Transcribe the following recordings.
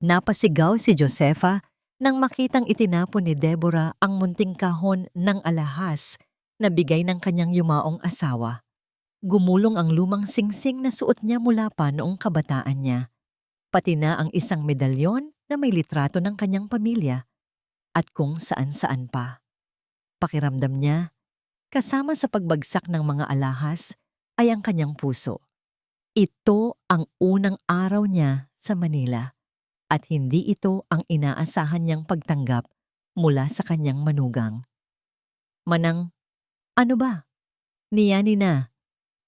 Napasigaw si Josefa nang makitang itinapon ni Deborah ang munting kahon ng alahas na bigay ng kanyang yumaong asawa. Gumulong ang lumang singsing na suot niya mula pa noong kabataan niya, pati na ang isang medalyon na may litrato ng kanyang pamilya at kung saan-saan pa. Pakiramdam niya, kasama sa pagbagsak ng mga alahas ay ang kanyang puso. Ito ang unang araw niya sa Manila. At hindi ito ang inaasahan niyang pagtanggap mula sa kanyang manugang. Manang, ano ba? Niyani na.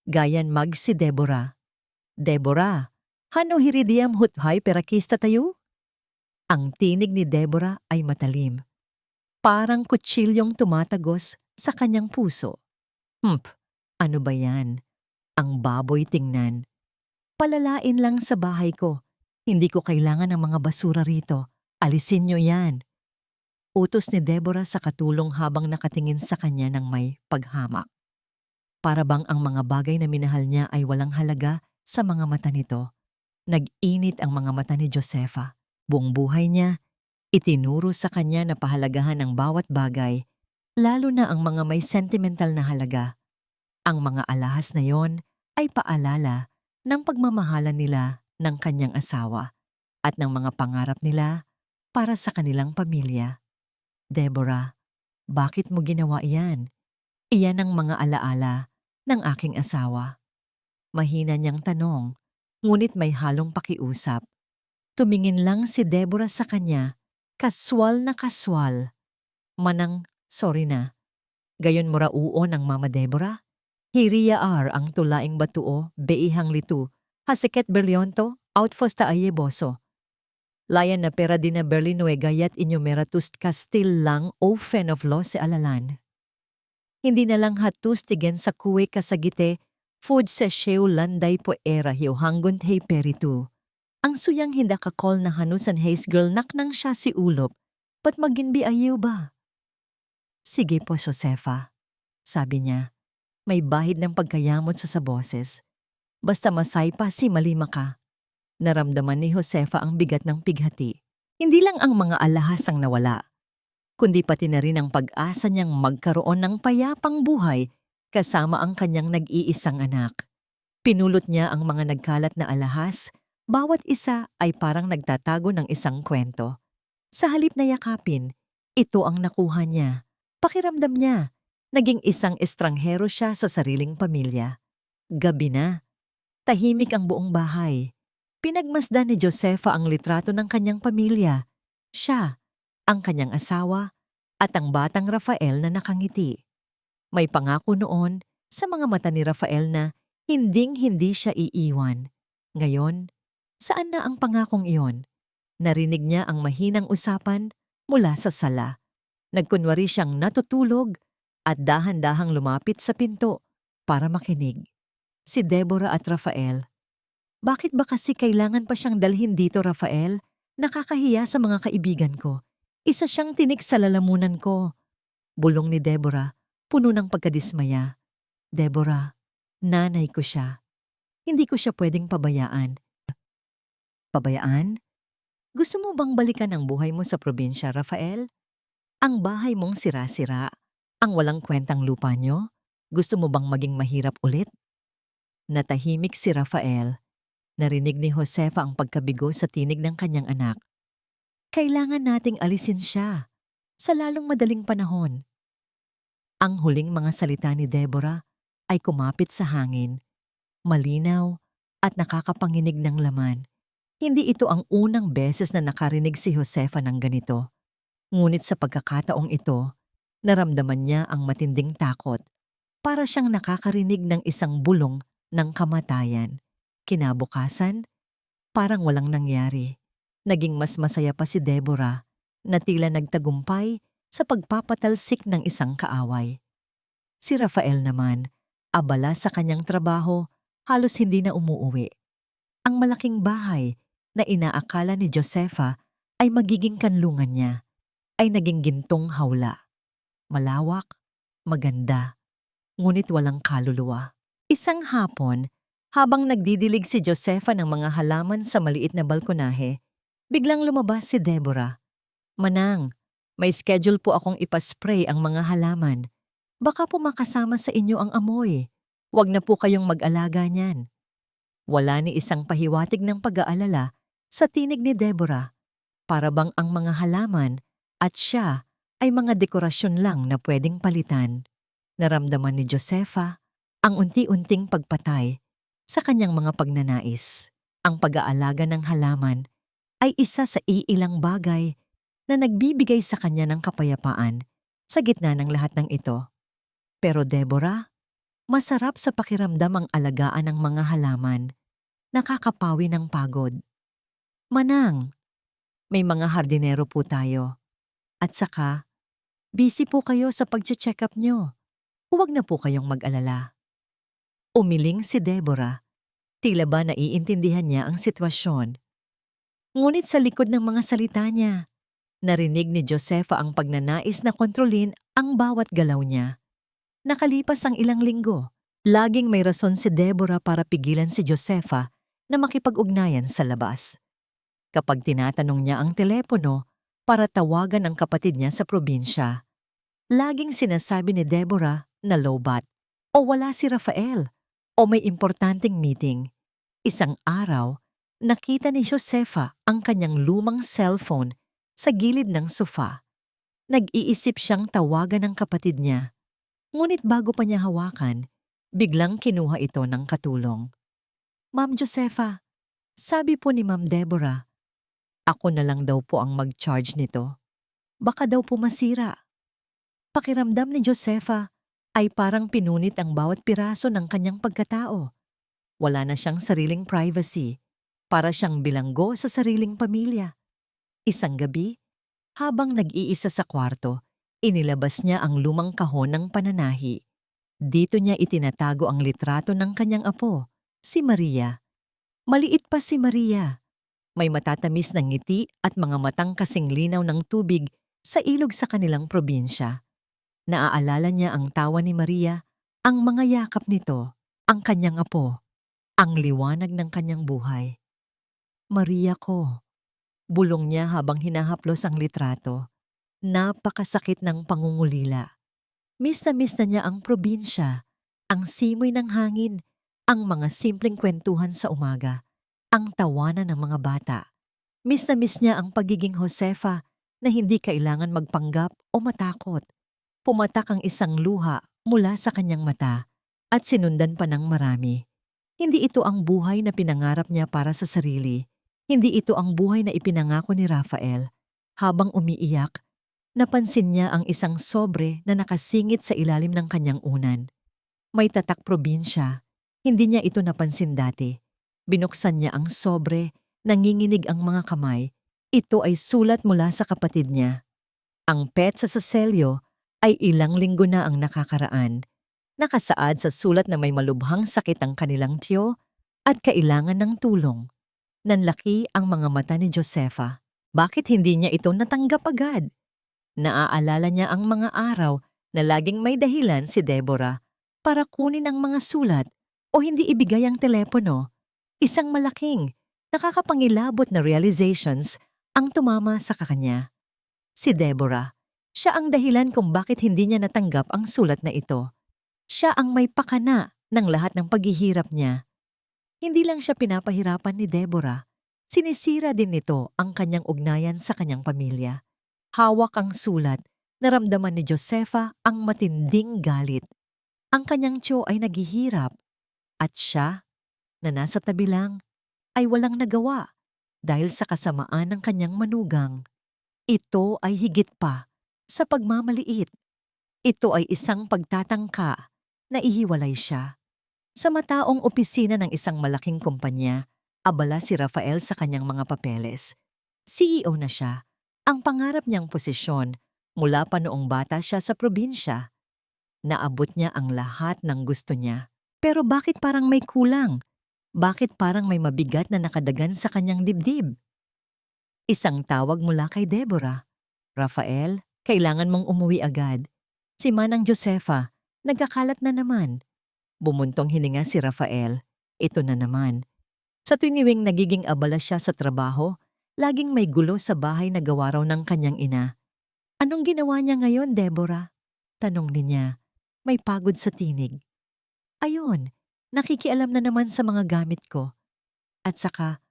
Gayan mag si Deborah. Deborah, hano hiridiam huthay perakista tayo? Ang tinig ni Deborah ay matalim. Parang kutsilyong tumatagos sa kanyang puso. Ano ba yan? Ang baboy tingnan. Palalain lang sa bahay ko. Hindi ko kailangan ng mga basura rito. Alisin niyo yan. Utos ni Deborah sa katulong habang nakatingin sa kanya ng may paghamak. Para bang ang mga bagay na minahal niya ay walang halaga sa mga mata nito. Nag-init ang mga mata ni Josefa. Buong buhay niya, itinuro sa kanya na pahalagahan ang bawat bagay, lalo na ang mga may sentimental na halaga. Ang mga alahas na yon ay paalala ng pagmamahalan nila ng kanyang asawa at ng mga pangarap nila para sa kanilang pamilya. Deborah, bakit mo ginawa iyan? Iyan ang mga alaala ng aking asawa. Mahina niyang tanong, ngunit may halong pakiusap. Tumingin lang si Deborah sa kanya, kaswal na kaswal. Manang, sorry na. Gayon mo rauo ng Mama Deborah? Hiriya ang tulaing batuo, beihang litu, hasiket berlionto, outfosta ayeboso. Layan na pera din na Berlinue gayat inyo meratust kastil lang o fen of law se alalan. Hindi na lang hatus tigen sa kuwe kasagite, food sa sheo landay po era hiyo hanggun hey peritu. Ang suyang hinda kakol na hanusan haze girl naknang siya si ulop, pat maginbi ayaw ba? Sige po, Josefa, sabi niya. May bahid ng pagkayamot sa boses. Basta masay pa si malima ka. Naramdaman ni Josefa ang bigat ng pighati. Hindi lang ang mga alahas ang nawala, kundi pati na rin ang pag-asa niyang magkaroon ng payapang buhay kasama ang kanyang nag-iisang anak. Pinulot niya ang mga nagkalat na alahas, bawat isa ay parang nagtatago ng isang kwento. Sa halip na yakapin, ito ang nakuha niya. Pakiramdam niya, naging isang estranghero siya sa sariling pamilya. Gabi na. Tahimik ang buong bahay. Pinagmasdan ni Josefa ang litrato ng kanyang pamilya. Siya, ang kanyang asawa, at ang batang Rafael na nakangiti. May pangako noon sa mga mata ni Rafael na hinding-hindi siya iiwan. Ngayon, saan na ang pangakong iyon? Narinig niya ang mahinang usapan mula sa sala. Nagkunwari siyang natutulog at dahan-dahang lumapit sa pinto para makinig. Si Deborah at Rafael. Bakit ba kasi kailangan pa siyang dalhin dito, Rafael? Nakakahiya sa mga kaibigan ko. Isa siyang tinik sa lalamunan ko. Bulong ni Deborah, puno ng pagkadismaya. Deborah, nanay ko siya. Hindi ko siya pwedeng pabayaan. Pabayaan? Gusto mo bang balikan ang buhay mo sa probinsya, Rafael? Ang bahay mong sira-sira, ang walang kwentang lupa nyo? Gusto mo bang maging mahirap ulit? Natahimik si Rafael. Narinig ni Josefa ang pagkabigo sa tinig ng kanyang anak. Kailangan nating alisin siya sa lalong madaling panahon. Ang huling mga salita ni Deborah ay kumapit sa hangin, malinaw at nakakapanginig ng laman. Hindi ito ang unang beses na nakarinig si Josefa ng ganito. Ngunit sa pagkakataong ito, naramdaman niya ang matinding takot. Para siyang nakakarinig ng isang bulong ng kamatayan. Kinabukasan, parang walang nangyari. Naging mas masaya pa si Deborah na tila nagtagumpay sa pagpapatalsik ng isang kaaway. Si Rafael naman, abala sa kanyang trabaho, halos hindi na umuuwi. Ang malaking bahay na inaakala ni Josefa ay magiging kanlungan niya, ay naging gintong hawla. Malawak, maganda, ngunit walang kaluluwa. Isang hapon, habang nagdidilig si Josefa ng mga halaman sa maliit na balkonahe, Biglang lumabas si Deborah. Manang, may schedule po akong ipaspray ang mga halaman. Baka po makasama sa inyo ang amoy. Huwag na po kayong mag-alaga niyan. Wala ni isang pahiwatig ng pag-aalala sa tinig ni Deborah. Para bang ang mga halaman at siya ay mga dekorasyon lang na pwedeng palitan. Naramdaman ni Josefa ang unti-unting pagpatay sa kanyang mga pagnanais. Ang pag-aalaga ng halaman ay isa sa iilang bagay na nagbibigay sa kanya ng kapayapaan sa gitna ng lahat ng ito. Pero Deborah, masarap sa pakiramdam ang alagaan ng mga halaman. Nakakapawi ng pagod. Manang, may mga hardinero po tayo. At saka, busy po kayo sa pag-check up nyo. Huwag na po kayong mag-alala. Umiling si Deborah. Tila ba naiintindihan niya ang sitwasyon. Ngunit sa likod ng mga salita niya, narinig ni Josefa ang pagnanais na kontrolin ang bawat galaw niya. Nakalipas ang ilang linggo, laging may rason si Deborah para pigilan si Josefa na makipag-ugnayan sa labas. Kapag tinatanong niya ang telepono para tawagan ang kapatid niya sa probinsya, laging sinasabi ni Deborah na lowbat o wala si Rafael o may importanteng meeting. Isang araw, nakita ni Josefa ang kanyang lumang cellphone sa gilid ng sofa. Nag-iisip siyang tawagan ng kapatid niya. Ngunit bago pa niya hawakan, biglang kinuha ito ng katulong. Ma'am Josefa, sabi po ni Ma'am Deborah, ako na lang daw po ang mag-charge nito. Baka daw po masira. Pakiramdam ni Josefa ay parang pinunit ang bawat piraso ng kanyang pagkatao. Wala na siyang sariling privacy. Para siyang bilanggo sa sariling pamilya. Isang gabi, habang nag-iisa sa kwarto, inilabas niya ang lumang kahon ng pananahi. Dito niya itinatago ang litrato ng kanyang apo, si Maria. Maliit pa si Maria. May matatamis na ngiti at mga matang kasing linaw ng tubig sa ilog sa kanilang probinsya. Naaalala niya ang tawa ni Maria, ang mga yakap nito, ang kanyang apo, ang liwanag ng kanyang buhay. Maria ko, bulong niya habang hinahaplos ang litrato. Napakasakit ng pangungulila. Miss na niya ang probinsya, ang simoy ng hangin, ang mga simpleng kwentuhan sa umaga, ang tawanan ng mga bata. Miss na miss niya ang pagiging Josefa na hindi kailangan magpanggap o matakot. Pumatak ang isang luha mula sa kanyang mata at sinundan pa ng marami. Hindi ito ang buhay na pinangarap niya para sa sarili. Hindi ito ang buhay na ipinangako ni Rafael. Habang umiiyak, napansin niya ang isang sobre na nakasingit sa ilalim ng kanyang unan. May tatak probinsya. Hindi niya ito napansin dati. Binuksan niya ang sobre, nanginginig ang mga kamay. Ito ay sulat mula sa kapatid niya. Ang petsa sa selyo ay ilang linggo na ang nakakaraan. Nakasaad sa sulat na may malubhang sakit ang kanilang tiyo at kailangan ng tulong. Nanlaki ang mga mata ni Josefa. Bakit hindi niya ito natanggap agad? Naaalala niya ang mga araw na laging may dahilan si Deborah para kunin ang mga sulat o hindi ibigay ang telepono. Isang malaking, nakakapangilabot na realizations ang tumama sa kanya. Si Deborah, siya ang dahilan kung bakit hindi niya natanggap ang sulat na ito. Siya ang may pakana ng lahat ng paghihirap niya. Hindi lang siya pinapahirapan ni Deborah, sinisira din nito ang kanyang ugnayan sa kanyang pamilya. Hawak ang sulat, naramdaman ni Josefa ang matinding galit. Ang kanyang tiyo ay naghihirap at siya, na nasa tabi lang, ay walang nagawa dahil sa kasamaan ng kanyang manugang. Ito ay higit pa sa pagmamaliit. Ito ay isang pagtatangka na ihiwalay siya. Sa mataong opisina ng isang malaking kumpanya, abala si Rafael sa kanyang mga papeles. CEO na siya. Ang pangarap niyang posisyon mula pa noong bata siya sa probinsya. Naabot niya ang lahat ng gusto niya. Pero bakit parang may kulang? Bakit parang may mabigat na nakadagan sa kanyang dibdib? Isang tawag mula kay Deborah. Rafael, kailangan mong umuwi agad. Si Manang Josefa, nagkakalat na naman. Bumuntong hininga si Rafael. Ito na naman. Sa tuwing nagiging abala siya sa trabaho, Laging may gulo sa bahay na gawa raw ng kanyang ina. Anong ginawa niya ngayon, Deborah? Tanong niya. May pagod sa tinig. Ayun, nakikialam na naman sa mga gamit ko. At saka,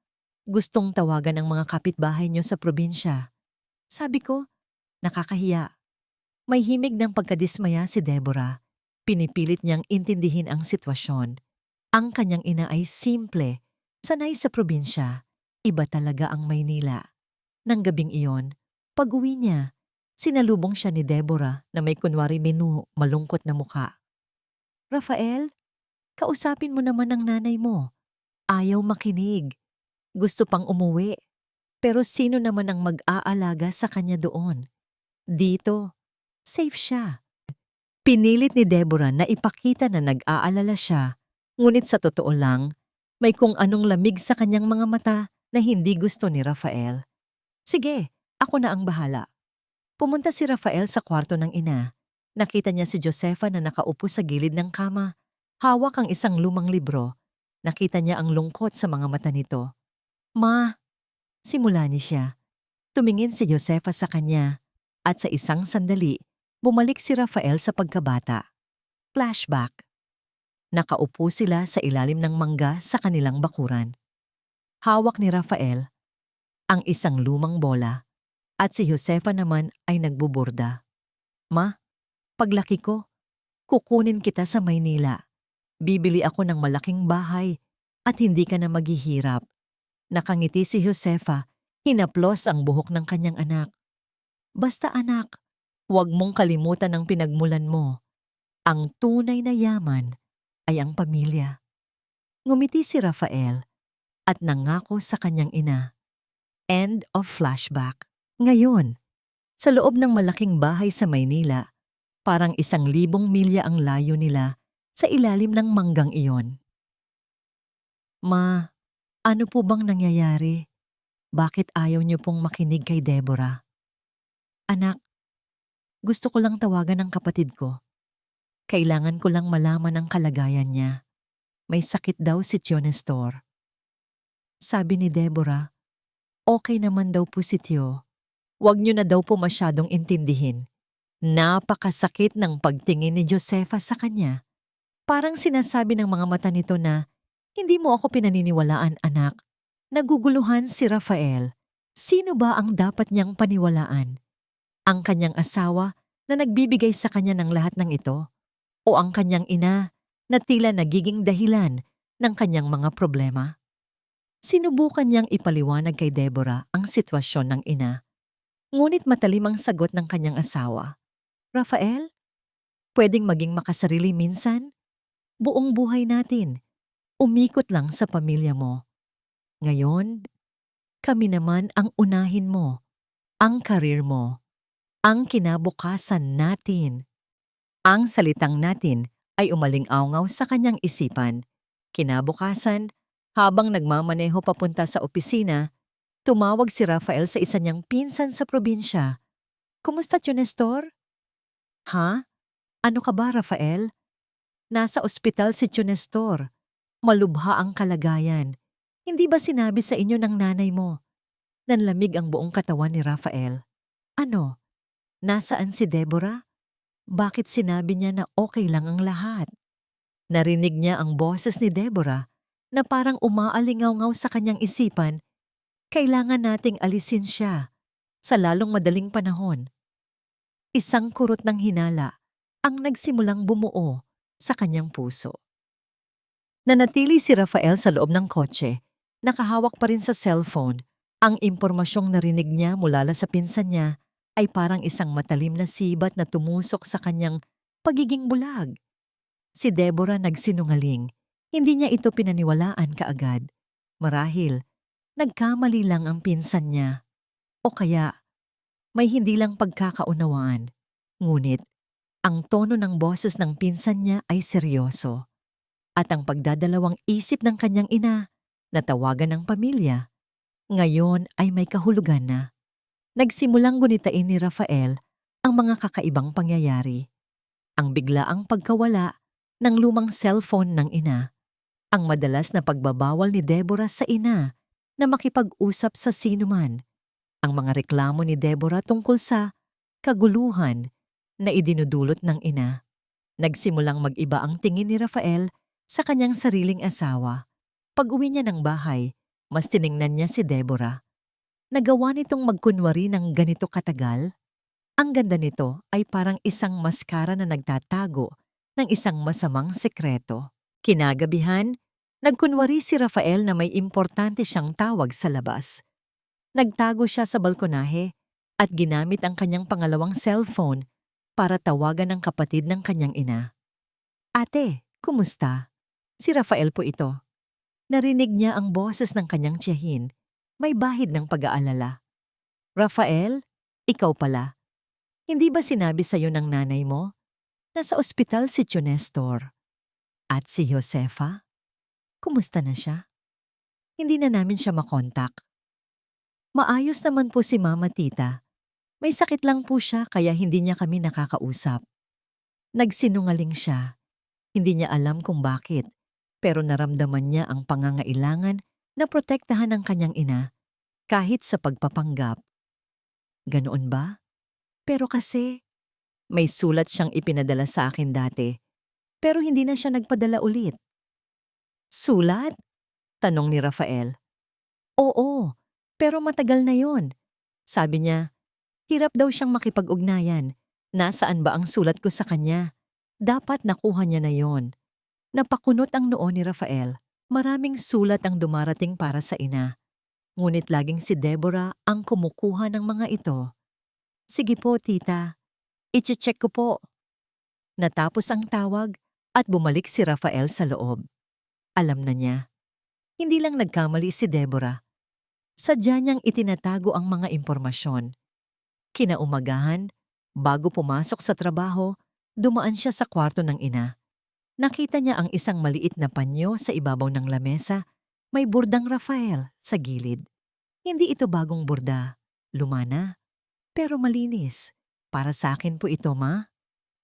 gustong tawagan ng mga kapitbahay niyo sa probinsya. Sabi ko, nakakahiya. May himig ng pagkadismaya si Deborah. Pinipilit niyang intindihin ang sitwasyon. Ang kanyang ina ay simple, sanay sa probinsya. Iba talaga ang Maynila. Nang gabing iyon, pag-uwi niya, sinalubong siya ni Deborah na may kunwari malungkot na muka. Rafael, kausapin mo naman ang nanay mo. Ayaw makinig. Gusto pang umuwi. Pero sino naman ang mag-aalaga sa kanya doon? Dito, safe siya. Pinilit ni Deborah na ipakita na nag-aalala siya, ngunit sa totoo lang, may kung anong lamig sa kanyang mga mata na hindi gusto ni Rafael. Sige, ako na ang bahala. Pumunta si Rafael sa kwarto ng ina. Nakita niya si Josefa na nakaupo sa gilid ng kama. Hawak ang isang lumang libro. Nakita niya ang lungkot sa mga mata nito. Ma, simula ni siya. Tumingin si Josefa sa kanya at sa isang sandali, bumalik si Rafael sa pagkabata. Flashback. Nakaupo sila sa ilalim ng mangga sa kanilang bakuran. Hawak ni Rafael ang isang lumang bola at si Josefa naman ay nagbuburda. Ma, paglaki ko, kukunin kita sa Maynila. Bibili ako ng malaking bahay at hindi ka na maghihirap. Nakangiti si Josefa, hinaplos ang buhok ng kanyang anak. Basta anak, huwag mong kalimutan ang pinagmulan mo. Ang tunay na yaman ay ang pamilya. Ngumiti si Rafael at nangako sa kanyang ina. End of flashback. Ngayon, sa loob ng malaking bahay sa Maynila, parang 1,000 milya ang layo nila sa ilalim ng manggang iyon. Ma, ano po bang nangyayari? Bakit ayaw niyo pong makinig kay Deborah? Anak, gusto ko lang tawagan ng kapatid ko. Kailangan ko lang malaman ang kalagayan niya. May sakit daw si Tio Nestor. Sabi ni Deborah, okay naman daw po si Tio. Huwag niyo na daw po masyadong intindihin. Napakasakit ng pagtingin ni Josefa sa kanya. Parang sinasabi ng mga mata nito na, hindi mo ako pinaniniwalaan, anak. Naguguluhan si Rafael. Sino ba ang dapat niyang paniwalaan? Ang kanyang asawa na nagbibigay sa kanya ng lahat ng ito? O ang kanyang ina na tila nagiging dahilan ng kanyang mga problema? Sinubukan niyang ipaliwanag kay Deborah ang sitwasyon ng ina. Ngunit matalim ang sagot ng kanyang asawa. Rafael, pwedeng maging makasarili minsan? Buong buhay natin. Umikot lang sa pamilya mo. Ngayon, kami naman ang unahin mo. Ang karir mo. Ang kinabukasan natin. Ang salitang natin ay umaling-awngaw sa kanyang isipan. Kinabukasan, habang nagmamaneho papunta sa opisina, tumawag si Rafael sa isa niyang pinsan sa probinsya. Kumusta, Tio Nestor? Ha? Ano ka ba, Rafael? Nasa ospital si Tio Nestor. Malubha ang kalagayan. Hindi ba sinabi sa inyo ng nanay mo? Nanlamig ang buong katawan ni Rafael. Ano? Nasaan si Deborah? Bakit sinabi niya na okay lang ang lahat? Narinig niya ang boses ni Deborah na parang umaalingaw-ngaw sa kanyang isipan. Kailangan nating alisin siya sa lalong madaling panahon. Isang kurot ng hinala ang nagsimulang bumuo sa kanyang puso. Nanatili si Rafael sa loob ng kotse, nakahawak pa rin sa cellphone. Ang impormasyong narinig niya mula sa pinsan niya ay parang isang matalim na sibat na tumusok sa kanyang pagiging bulag. Si Deborah nagsinungaling. Hindi niya ito pinaniwalaan kaagad. Marahil, nagkamali lang ang pinsan niya. O kaya, may hindi lang pagkakaunawaan. Ngunit, ang tono ng boses ng pinsan niya ay seryoso. At ang pagdadalawang isip ng kanyang ina na tawagan ng pamilya, ngayon ay may kahulugan na. Nagsimulang gunitain ni Rafael ang mga kakaibang pangyayari. Ang biglaang pagkawala ng lumang cellphone ng ina, ang madalas na pagbabawal ni Deborah sa ina na makipag-usap sa sinuman. Ang mga reklamo ni Deborah tungkol sa kaguluhan na idinudulot ng ina. Nagsimulang mag-iba ang tingin ni Rafael sa kanyang sariling asawa. Pag-uwi niya ng bahay, mas tiningnan niya si Deborah. Nagawa nitong magkunwari ng ganito katagal. Ang ganda nito ay parang isang maskara na nagtatago ng isang masamang sekreto. Kinagabihan, nagkunwari si Rafael na may importante siyang tawag sa labas. Nagtago siya sa balkonahe at ginamit ang kanyang pangalawang cellphone para tawagan ang kapatid ng kanyang ina. "Ate, kumusta?" Si Rafael po ito. Narinig niya ang boses ng kanyang tiyahin. May bahid ng pag-aalala. "Rafael, ikaw pala. Hindi ba sinabi sa'yo ng nanay mo? Nasa ospital si Tio Nestor. At si Josefa? Kumusta na siya? Hindi na namin siya makontak." "Maayos naman po si Mama Tita. May sakit lang po siya kaya hindi niya kami nakakausap." Nagsinungaling siya. Hindi niya alam kung bakit, pero naramdaman niya ang pangangailangan na protektahan ang kanyang ina kahit sa pagpapanggap. Ganoon ba? Pero kasi may sulat siyang ipinadala sa akin dati, pero hindi na siya nagpadala ulit. "Sulat?" tanong ni Rafael. "Oo, pero matagal na yon." Sabi niya, hirap daw siyang makipag-ugnayan. Nasaan ba ang sulat ko sa kanya? Dapat nakuha niya na yon. Napakunot ang noo ni Rafael. Maraming sulat ang dumarating para sa ina. Ngunit laging si Deborah ang kumukuha ng mga ito. "Sige po, tita. I-check ko po." Natapos ang tawag at bumalik si Rafael sa loob. Alam na niya. Hindi lang nagkamali si Deborah. Sadya niyang itinatago ang mga impormasyon. Kinaumagahan, bago pumasok sa trabaho, dumaan siya sa kwarto ng ina. Nakita niya ang isang maliit na panyo sa ibabaw ng lamesa. May burdang Rafael sa gilid. Hindi ito bagong burda. Luma na, pero malinis. "Para sa akin po ito, ma?"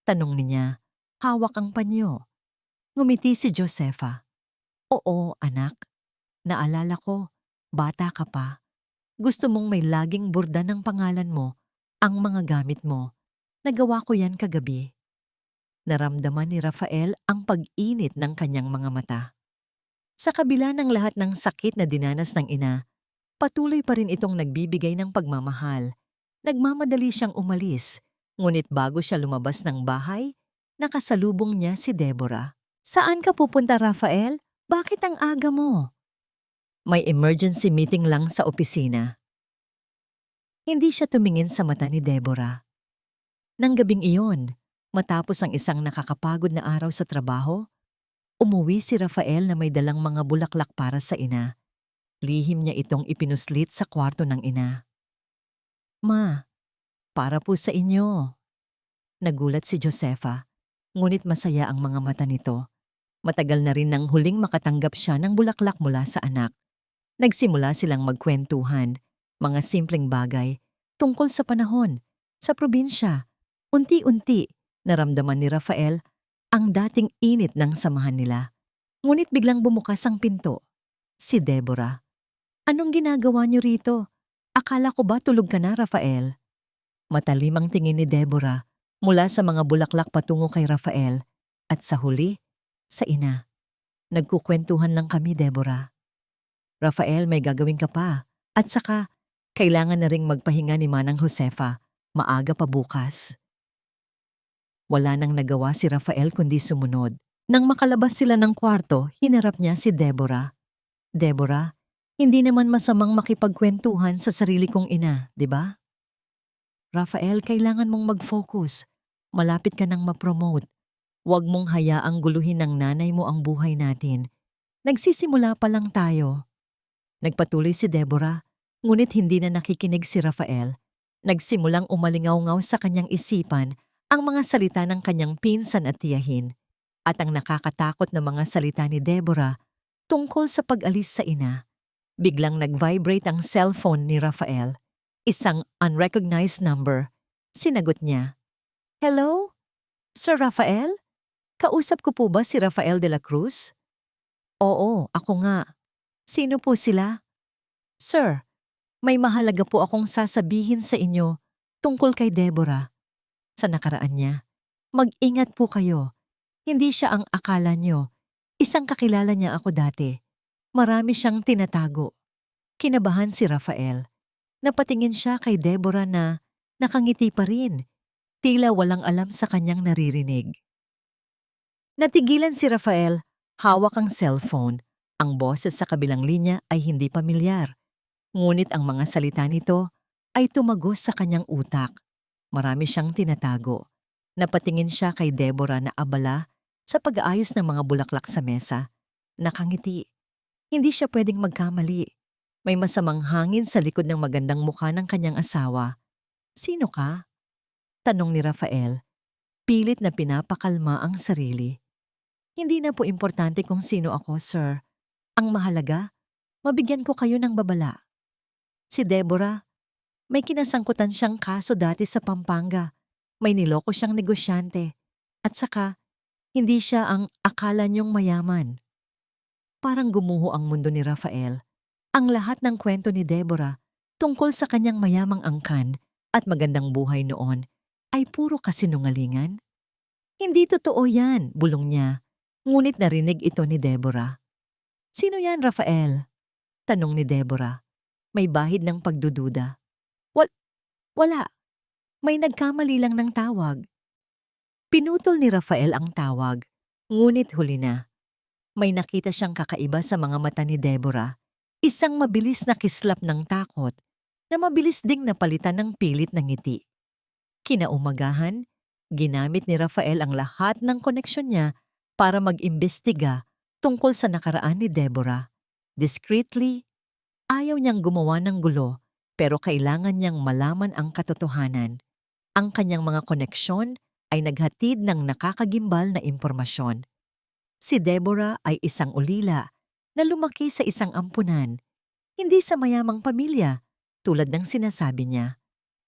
tanong niya. Hawak ang panyo. Ngumiti si Josefa. "Oo, anak. Naalala ko, bata ka pa. Gusto mong may laging burda ng pangalan mo, ang mga gamit mo. Nagawa ko yan kagabi." Naramdaman ni Rafael ang pag-init ng kanyang mga mata. Sa kabila ng lahat ng sakit na dinanas ng ina, patuloy pa rin itong nagbibigay ng pagmamahal. Nagmamadali siyang umalis, ngunit bago siya lumabas ng bahay, nakasalubong niya si Deborah. "Saan ka pupunta, Rafael? Bakit ang aga mo?" "May emergency meeting lang sa opisina." Hindi siya tumingin sa mata ni Deborah. Nang gabing iyon, matapos ang isang nakakapagod na araw sa trabaho, umuwi si Rafael na may dalang mga bulaklak para sa ina. Lihim niya itong ipinuslit sa kwarto ng ina. "Ma, para po sa inyo." Nagulat si Josefa, ngunit masaya ang mga mata nito. Matagal na rin nang huling makatanggap siya ng bulaklak mula sa anak. Nagsimula silang magkwentuhan, mga simpleng bagay, tungkol sa panahon, sa probinsya. Unti-unti, naramdaman ni Rafael ang dating init ng samahan nila. Ngunit biglang bumukas ang pinto. Si Deborah. "Anong ginagawa niyo rito? Akala ko ba tulog ka na, Rafael?" Matalim ang tingin ni Deborah mula sa mga bulaklak patungo kay Rafael at sa huli, sa ina. "Nagkukwentuhan lang kami, Deborah. Rafael, may gagawin ka pa. At saka, kailangan na ring magpahinga ni Manang Josefa. Maaga pa bukas." Wala nang nagawa si Rafael kundi sumunod. Nang makalabas sila ng kwarto, hinarap niya si Deborah. "Deborah, hindi naman masamang makipagkwentuhan sa sarili kong ina, di ba?" "Rafael, kailangan mong mag-focus. Malapit ka nang ma-promote. Huwag mong hayaang guluhin ng nanay mo ang buhay natin. Nagsisimula pa lang tayo." Nagpatuloy si Deborah, ngunit hindi na nakikinig si Rafael. Nagsimulang umalingaw-ngaw sa kanyang isipan ang mga salita ng kanyang pinsan at tiyahin, at ang nakakatakot na mga salita ni Deborah tungkol sa pag-alis sa ina. Biglang nag-vibrate ang cellphone ni Rafael. Isang unrecognized number. Sinagot niya. "Hello? Sir Rafael? Kausap ko po ba si Rafael de la Cruz?" "Oo, ako nga. Sino po sila?" Sir, may mahalaga po akong sasabihin sa inyo tungkol kay Deborah. Sa nakaraan niya, mag-ingat po kayo. Hindi siya ang akala nyo. Isang kakilala niya ako dati. Marami siyang tinatago. Kinabahan si Rafael. Napatingin siya kay Deborah na nakangiti pa rin. Tila walang alam sa kanyang naririnig. Natigilan si Rafael, hawak ang cellphone. Ang boses sa kabilang linya ay hindi pamilyar. Ngunit ang mga salita nito ay tumagos sa kanyang utak. Marami siyang tinatago. Napatingin siya kay Deborah na abala sa pag-aayos ng mga bulaklak sa mesa. Nakangiti. Hindi siya pwedeng magkamali. May masamang hangin sa likod ng magandang mukha ng kanyang asawa. Sino ka? Tanong ni Rafael. Pilit na pinapakalma ang sarili. Hindi na po importante kung sino ako, sir. Ang mahalaga, mabigyan ko kayo ng babala. Si Deborah, may kinasangkutan siyang kaso dati sa Pampanga. May niloko siyang negosyante. At saka, hindi siya ang akala niyong mayaman. Parang gumuho ang mundo ni Rafael. Ang lahat ng kwento ni Deborah tungkol sa kanyang mayamang angkan at magandang buhay noon ay puro kasinungalingan. Hindi totoo yan, bulong niya. Ngunit narinig ito ni Deborah. Sino yan, Rafael? Tanong ni Deborah. May bahid ng pagdududa. Wala. May nagkamali lang ng tawag. Pinutol ni Rafael ang tawag, ngunit huli na. May nakita siyang kakaiba sa mga mata ni Deborah. Isang mabilis na kislap ng takot na mabilis ding napalitan ng pilit ng ngiti. Kinaumagahan, ginamit ni Rafael ang lahat ng koneksyon niya para mag-imbestiga tungkol sa nakaraan ni Deborah. Discreetly, ayaw niyang gumawa ng gulo pero kailangan niyang malaman ang katotohanan. Ang kanyang mga koneksyon ay naghatid ng nakakagimbal na impormasyon. Si Deborah ay isang ulila na lumaki sa isang ampunan, hindi sa mayamang pamilya tulad ng sinasabi niya.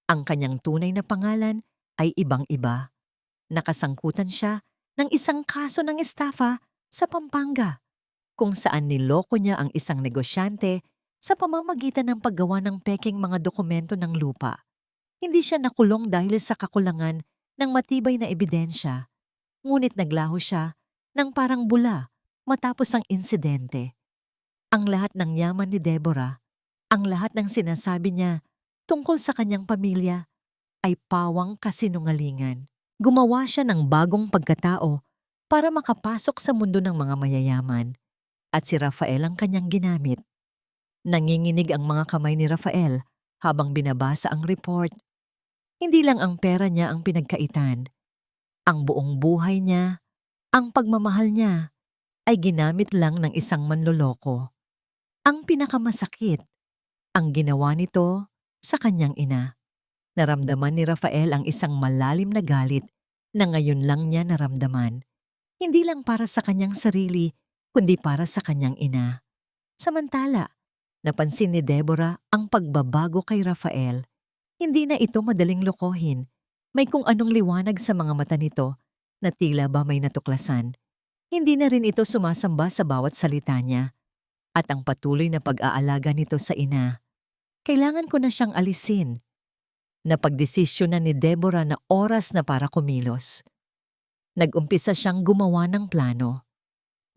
Ang kanyang tunay na pangalan ay ibang-iba. Nakasangkutan siya ng isang kaso ng estafa sa Pampanga, kung saan niloko niya ang isang negosyante sa pamamagitan ng paggawa ng peking mga dokumento ng lupa. Hindi siya nakulong dahil sa kakulangan ng matibay na ebidensya, ngunit naglaho siya ng parang bula matapos ang insidente. Ang lahat ng yaman ni Deborah, ang lahat ng sinasabi niya tungkol sa kanyang pamilya ay pawang kasinungalingan. Gumawa siya ng bagong pagkatao para makapasok sa mundo ng mga mayayaman at si Rafael ang kanyang ginamit. Nanginginig ang mga kamay ni Rafael habang binabasa ang report. Hindi lang ang pera niya ang pinagkaitan. Ang buong buhay niya, ang pagmamahal niya, ay ginamit lang ng isang manloloko. Ang pinakamasakit, ang ginawa nito sa kanyang ina. Naramdaman ni Rafael ang isang malalim na galit na ngayon lang niya naramdaman. Hindi lang para sa kanyang sarili, kundi para sa kanyang ina. Samantala, napansin ni Deborah ang pagbabago kay Rafael. Hindi na ito madaling lokohin. May kung anong liwanag sa mga mata nito na tila ba may natuklasan. Hindi na rin ito sumasamba sa bawat salita niya. At ang patuloy na pag-aalaga nito sa ina. Kailangan ko na siyang alisin. Napagdesisyon na ni Deborah na oras na para kumilos. Nag-umpisa siyang gumawa ng plano.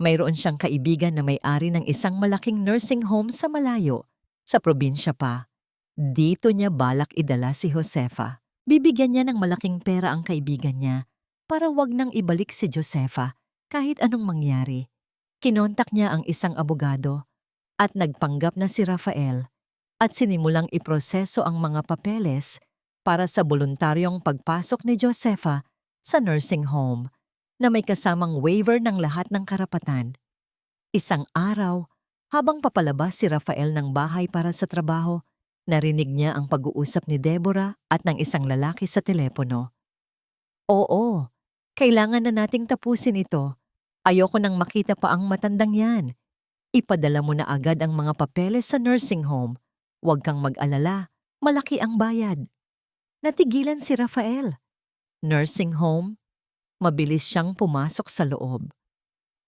Mayroon siyang kaibigan na may-ari ng isang malaking nursing home sa malayo, sa probinsya pa. Dito niya balak idala si Josefa. Bibigyan niya ng malaking pera ang kaibigan niya para wag nang ibalik si Josefa kahit anong mangyari. Kinontak niya ang isang abogado at nagpanggap na si Rafael at sinimulang iproseso ang mga papeles para sa voluntaryong pagpasok ni Josefa sa nursing home na may kasamang waiver ng lahat ng karapatan. Isang araw, habang papalabas si Rafael ng bahay para sa trabaho, narinig niya ang pag-uusap ni Deborah at ng isang lalaki sa telepono. Oo, kailangan na nating tapusin ito. Ayoko nang makita pa ang matandang yan. Ipadala mo na agad ang mga papeles sa nursing home. Huwag kang mag-alala, malaki ang bayad. Natigilan si Rafael. Nursing home? Mabilis siyang pumasok sa loob.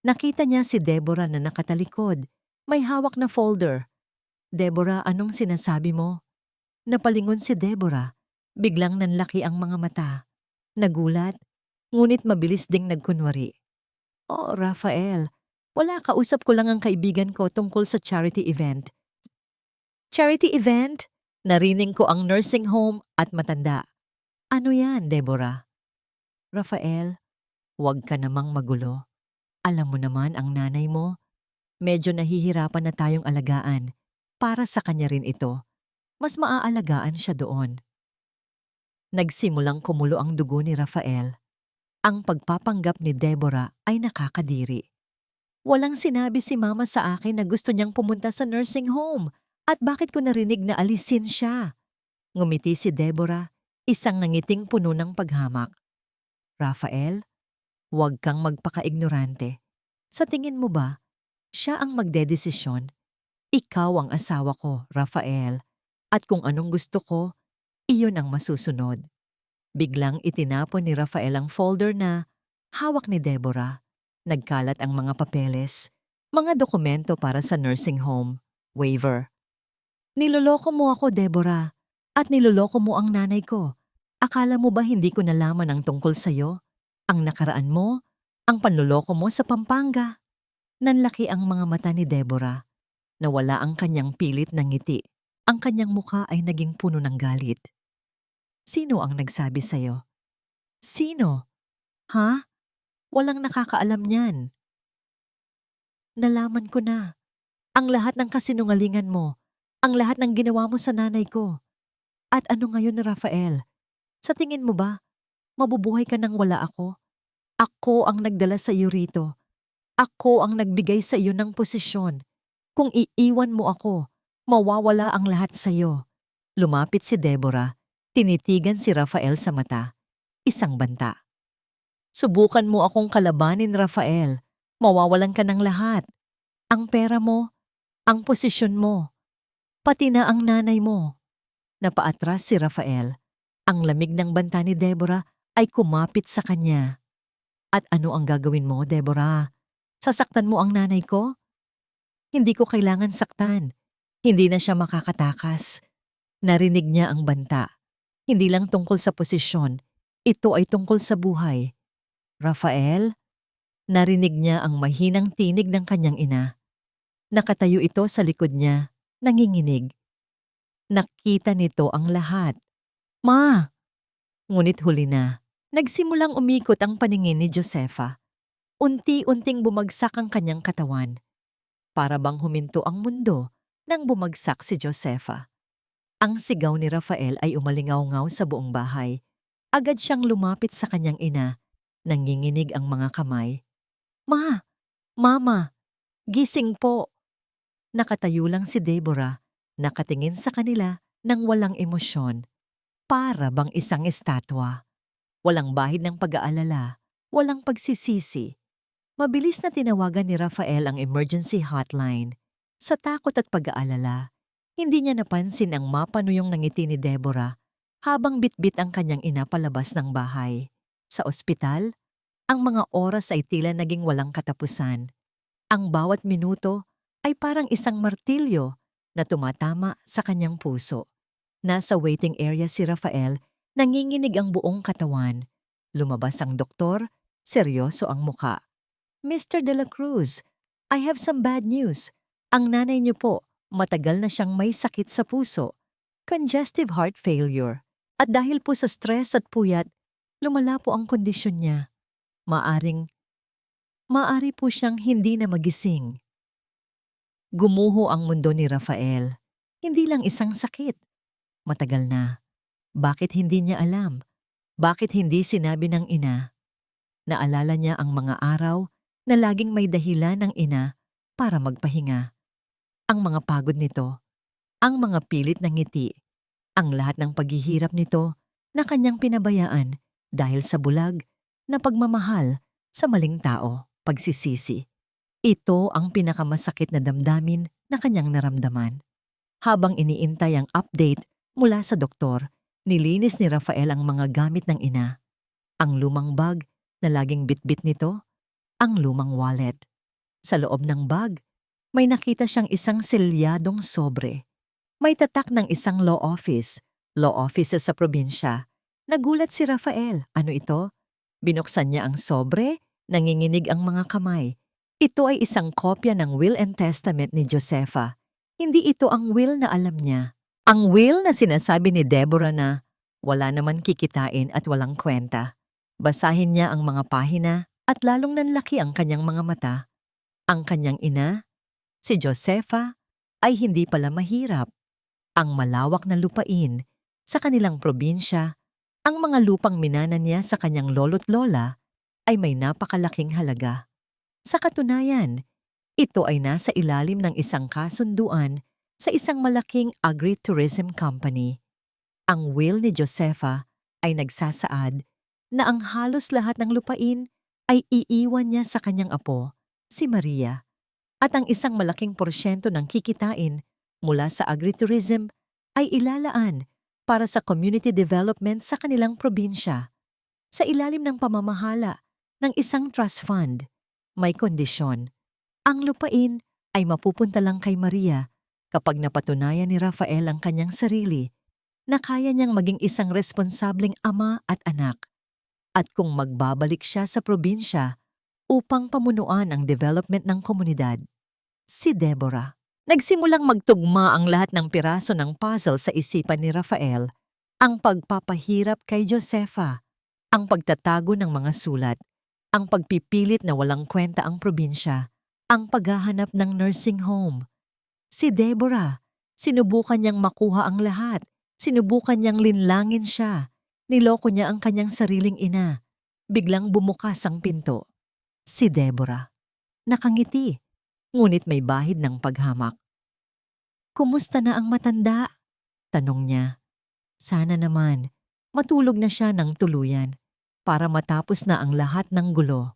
Nakita niya si Deborah na nakatalikod, may hawak na folder. Deborah, anong sinasabi mo? Napalingon si Deborah. Biglang nanlaki ang mga mata. Nagulat, ngunit mabilis ding nagkunwari. Oh, Rafael, wala, kausap ko lang ang kaibigan ko tungkol sa charity event. Charity event? Narinig ko ang nursing home at matanda. Ano yan, Deborah? Rafael, huwag ka namang magulo. Alam mo naman ang nanay mo. Medyo nahihirapan na tayong alagaan. Para sa kanya rin ito. Mas maaalagaan siya doon. Nagsimulang kumulo ang dugo ni Rafael. Ang pagpapanggap ni Deborah ay nakakadiri. Walang sinabi si Mama sa akin na gusto niyang pumunta sa nursing home. At bakit ko narinig na alisin siya? Ngumiti si Deborah, isang nangiting puno ng paghamak. Rafael, huwag kang magpaka-ignorante. Sa tingin mo ba, siya ang magdedesisyon? Ikaw ang asawa ko, Rafael. At kung anong gusto ko, iyon ang masusunod. Biglang itinapon ni Rafael ang folder na hawak ni Deborah. Nagkalat ang mga papeles, mga dokumento para sa nursing home, waiver. Niloloko mo ako, Deborah, at niloloko mo ang nanay ko. Akala mo ba hindi ko nalaman ang tungkol sa'yo? Ang nakaraan mo, ang panloloko mo sa Pampanga. Nanlaki ang mga mata ni Deborah. Nawala ang kanyang pilit na ngiti. Ang kanyang mukha ay naging puno ng galit. Sino ang nagsabi sa'yo? Sino? Ha? Walang nakakaalam niyan. Nalaman ko na. Ang lahat ng kasinungalingan mo. Ang lahat ng ginawa mo sa nanay ko. At ano ngayon, Rafael? Sa tingin mo ba, mabubuhay ka nang wala ako? Ako ang nagdala sa iyo rito. Ako ang nagbigay sa iyo ng posisyon. Kung iiwan mo ako, mawawala ang lahat sa iyo. Lumapit si Deborah, tinitigan si Rafael sa mata. Isang banta. Subukan mo akong kalabanin, Rafael. Mawawalan ka ng lahat. Ang pera mo, ang posisyon mo, pati na ang nanay mo. Napaatras si Rafael. Ang lamig ng banta ni Deborah ay kumapit sa kanya. At ano ang gagawin mo, Deborah? Sasaktan mo ang nanay ko? Hindi ko kailangan saktan. Hindi na siya makakatakas. Narinig niya ang banta. Hindi lang tungkol sa posisyon. Ito ay tungkol sa buhay. Rafael? Narinig niya ang mahinang tinig ng kanyang ina. Nakatayo ito sa likod niya, nanginginig. Nakita nito ang lahat. Ma! Ngunit huli na, nagsimulang umikot ang paningin ni Josefa. Unti-unting bumagsak ang kanyang katawan. Para bang huminto ang mundo nang bumagsak si Josefa. Ang sigaw ni Rafael ay umalingaw-ngaw sa buong bahay. Agad siyang lumapit sa kanyang ina. Nanginginig ang mga kamay. Ma! Mama! Gising po! Nakatayo lang si Deborah, nakatingin sa kanila nang walang emosyon. Para bang isang estatwa. Walang bahid ng pag-aalala, walang pagsisisi. Mabilis na tinawagan ni Rafael ang emergency hotline. Sa takot at pag-aalala, hindi niya napansin ang mapanuyong ngiti ni Deborah habang bitbit ang kanyang ina palabas ng bahay. Sa ospital, ang mga oras ay tila naging walang katapusan. Ang bawat minuto ay parang isang martilyo na tumatama sa kanyang puso. Nasa waiting area si Rafael, nanginginig ang buong katawan. Lumabas ang doktor, seryoso ang muka. Mr. De La Cruz, I have some bad news. Ang nanay niyo po, matagal na siyang may sakit sa puso. Congestive heart failure. At dahil po sa stress at puyat, lumala po ang kondisyon niya. Maari po siyang hindi na magising. Gumuho ang mundo ni Rafael. Hindi lang isang sakit. Matagal na. Bakit hindi niya alam? Bakit hindi sinabi ng ina? Naalala niya ang mga araw na laging may dahilan ng ina para magpahinga. Ang mga pagod nito, ang mga pilit na ngiti, ang lahat ng paghihirap nito na kanyang pinabayaan dahil sa bulag na pagmamahal sa maling tao, pagsisisi. Ito ang pinakamasakit na damdamin na kanyang naramdaman. Habang iniintay ang update mula sa doktor, nilinis ni Rafael ang mga gamit ng ina. Ang lumang bag na laging bitbit nito, ang lumang wallet. Sa loob ng bag, May nakita siyang isang selyadong sobre. May tatak ng isang law offices sa probinsya. Nagulat si Rafael. Ano ito? Binuksan niya ang sobre, nanginginig ang mga kamay. Ito ay isang kopya ng will and testament ni Josefa. Hindi ito ang will na alam niya. Ang will na sinasabi ni Deborah na wala naman kikitain at walang kwenta. Basahin niya ang mga pahina at lalong nanlaki ang kanyang mga mata. Ang kanyang ina, si Josefa, ay hindi pala mahirap. Ang malawak na lupain sa kanilang probinsya, ang mga lupang minana niya sa kanyang lolo't lola ay may napakalaking halaga. Sa katunayan, ito ay nasa ilalim ng isang kasunduan sa isang malaking agritourism company. Ang will ni Josefa ay nagsasaad na ang halos lahat ng lupain ay iiwan niya sa kanyang apo, si Maria, at ang isang malaking porsyento ng kikitain mula sa agritourism ay ilalaan para sa community development sa kanilang probinsya. Sa ilalim ng pamamahala ng isang trust fund, may kondisyon. Ang lupain ay mapupunta lang kay Maria kapag napatunayan ni Rafael ang kanyang sarili na kaya niyang maging isang responsableng ama at anak. At kung magbabalik siya sa probinsya upang pamunuan ang development ng komunidad. Si Deborah. Nagsimulang magtugma ang lahat ng piraso ng puzzle sa isipan ni Rafael. Ang pagpapahirap kay Josefa, ang pagtatago ng mga sulat, ang pagpipilit na walang kwenta ang probinsya, ang paghahanap ng nursing home. Si Deborah, sinubukan niyang makuha ang lahat, sinubukan niyang linlangin siya, niloko niya ang kanyang sariling ina. Biglang bumukas ang pinto. Si Deborah. Nakangiti, ngunit may bahid ng paghamak. Kumusta na ang matanda? Tanong niya. Sana naman, matulog na siya ng tuluyan para matapos na ang lahat ng gulo.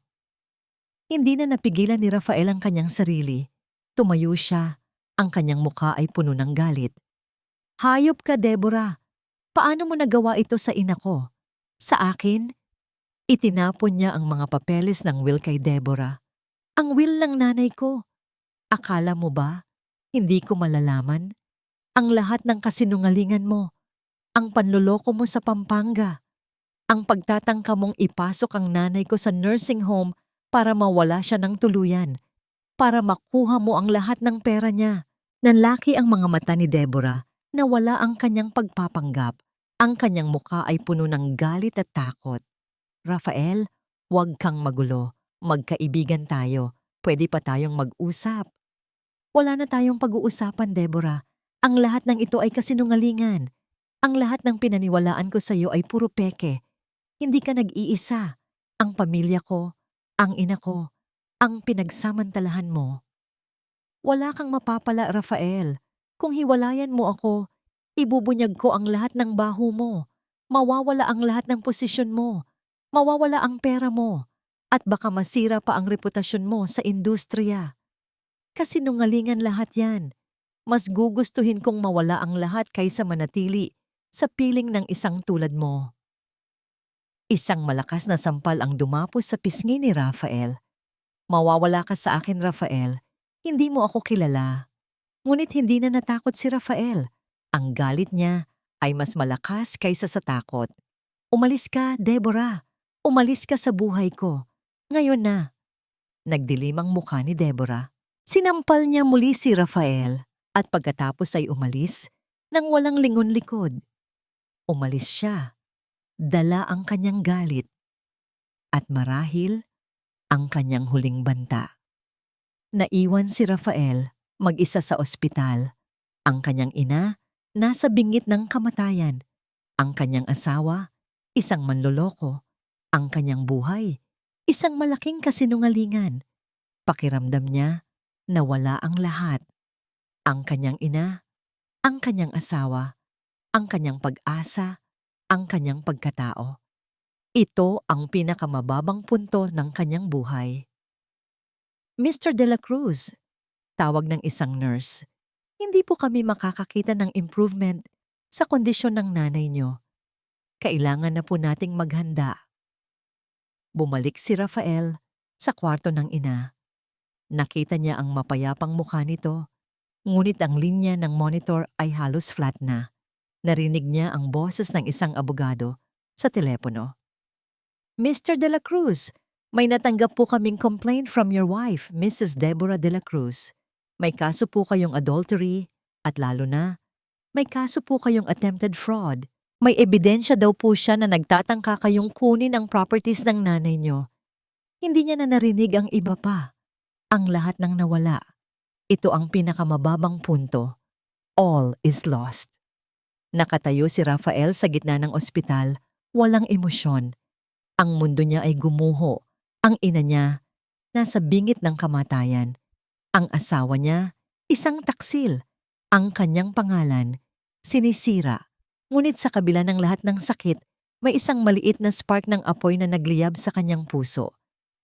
Hindi na napigilan ni Rafael ang kanyang sarili. Tumayo siya, ang kanyang mukha ay puno ng galit. Hayop ka, Deborah. Paano mo nagawa ito sa ina ko? Sa akin? Itinapon niya ang mga papeles ng will kay Deborah. Ang will ng nanay ko. Akala mo ba, hindi ko malalaman? Ang lahat ng kasinungalingan mo, ang panloloko mo sa Pampanga, ang pagtatangka mong ipasok ang nanay ko sa nursing home para mawala siya ng tuluyan, para makuha mo ang lahat ng pera niya. Nanlaki ang mga mata ni Deborah na wala ang kanyang pagpapanggap. Ang kanyang mukha ay puno ng galit at takot. Rafael, huwag kang magulo. Magkaibigan tayo. Pwede pa tayong mag-usap. Wala na tayong pag-uusapan, Deborah. Ang lahat ng ito ay kasinungalingan. Ang lahat ng pinaniwalaan ko sa iyo ay puro peke. Hindi ka nag-iisa. Ang pamilya ko, ang ina ko, ang pinagsamantalahan mo. Wala kang mapapala, Rafael. Kung hiwalayan mo ako, ibubunyag ko ang lahat ng baho mo. Mawawala ang lahat ng posisyon mo. Mawawala ang pera mo. At baka masira pa ang reputasyon mo sa industriya. Kasinungalingan lahat yan. Mas gugustuhin kong mawala ang lahat kaysa manatili sa piling ng isang tulad mo. Isang malakas na sampal ang dumapos sa pisngi ni Rafael. Mawawala ka sa akin, Rafael. Hindi mo ako kilala. Ngunit hindi na natakot si Rafael. Ang galit niya ay mas malakas kaysa sa takot. Umalis ka, Deborah. Umalis ka sa buhay ko. Ngayon na. Nagdilim ang mukha ni Deborah. Sinampal niya muli si Rafael at pagkatapos ay umalis nang walang lingon-likod. Umalis siya. Dala ang kanyang galit. At marahil ang kanyang huling banta. Naiwan si Rafael mag-isa sa ospital. Ang kanyang ina nasa bingit ng kamatayan. Ang kanyang asawa, isang manloloko. Ang kanyang buhay, isang malaking kasinungalingan. Pakiramdam niya na wala ang lahat. Ang kanyang ina, ang kanyang asawa, ang kanyang pag-asa, ang kanyang pagkatao. Ito ang pinakamababang punto ng kanyang buhay. Mr. De La Cruz, tawag ng isang nurse, hindi po kami makakakita ng improvement sa kondisyon ng nanay niyo. Kailangan na po nating maghanda. Bumalik si Rafael sa kwarto ng ina. Nakita niya ang mapayapang mukha nito, ngunit ang linya ng monitor ay halos flat na. Narinig niya ang boses ng isang abogado sa telepono. Mr. De La Cruz, may natanggap po kaming complaint from your wife, Mrs. Deborah De La Cruz. May kaso po kayong adultery at lalo na, may kaso po kayong attempted fraud. May ebidensya daw po siya na nagtatangka kayong kunin ang properties ng nanay niyo. Hindi niya na narinig ang iba pa. Ang lahat ng nawala. Ito ang pinakamababang punto. All is lost. Nakatayo si Rafael sa gitna ng ospital, walang emosyon. Ang mundo niya ay gumuho. Ang ina niya, nasa bingit ng kamatayan. Ang asawa niya, isang taksil. Ang kanyang pangalan, sinisira. Ngunit sa kabila ng lahat ng sakit, may isang maliit na spark ng apoy na nagliyab sa kanyang puso.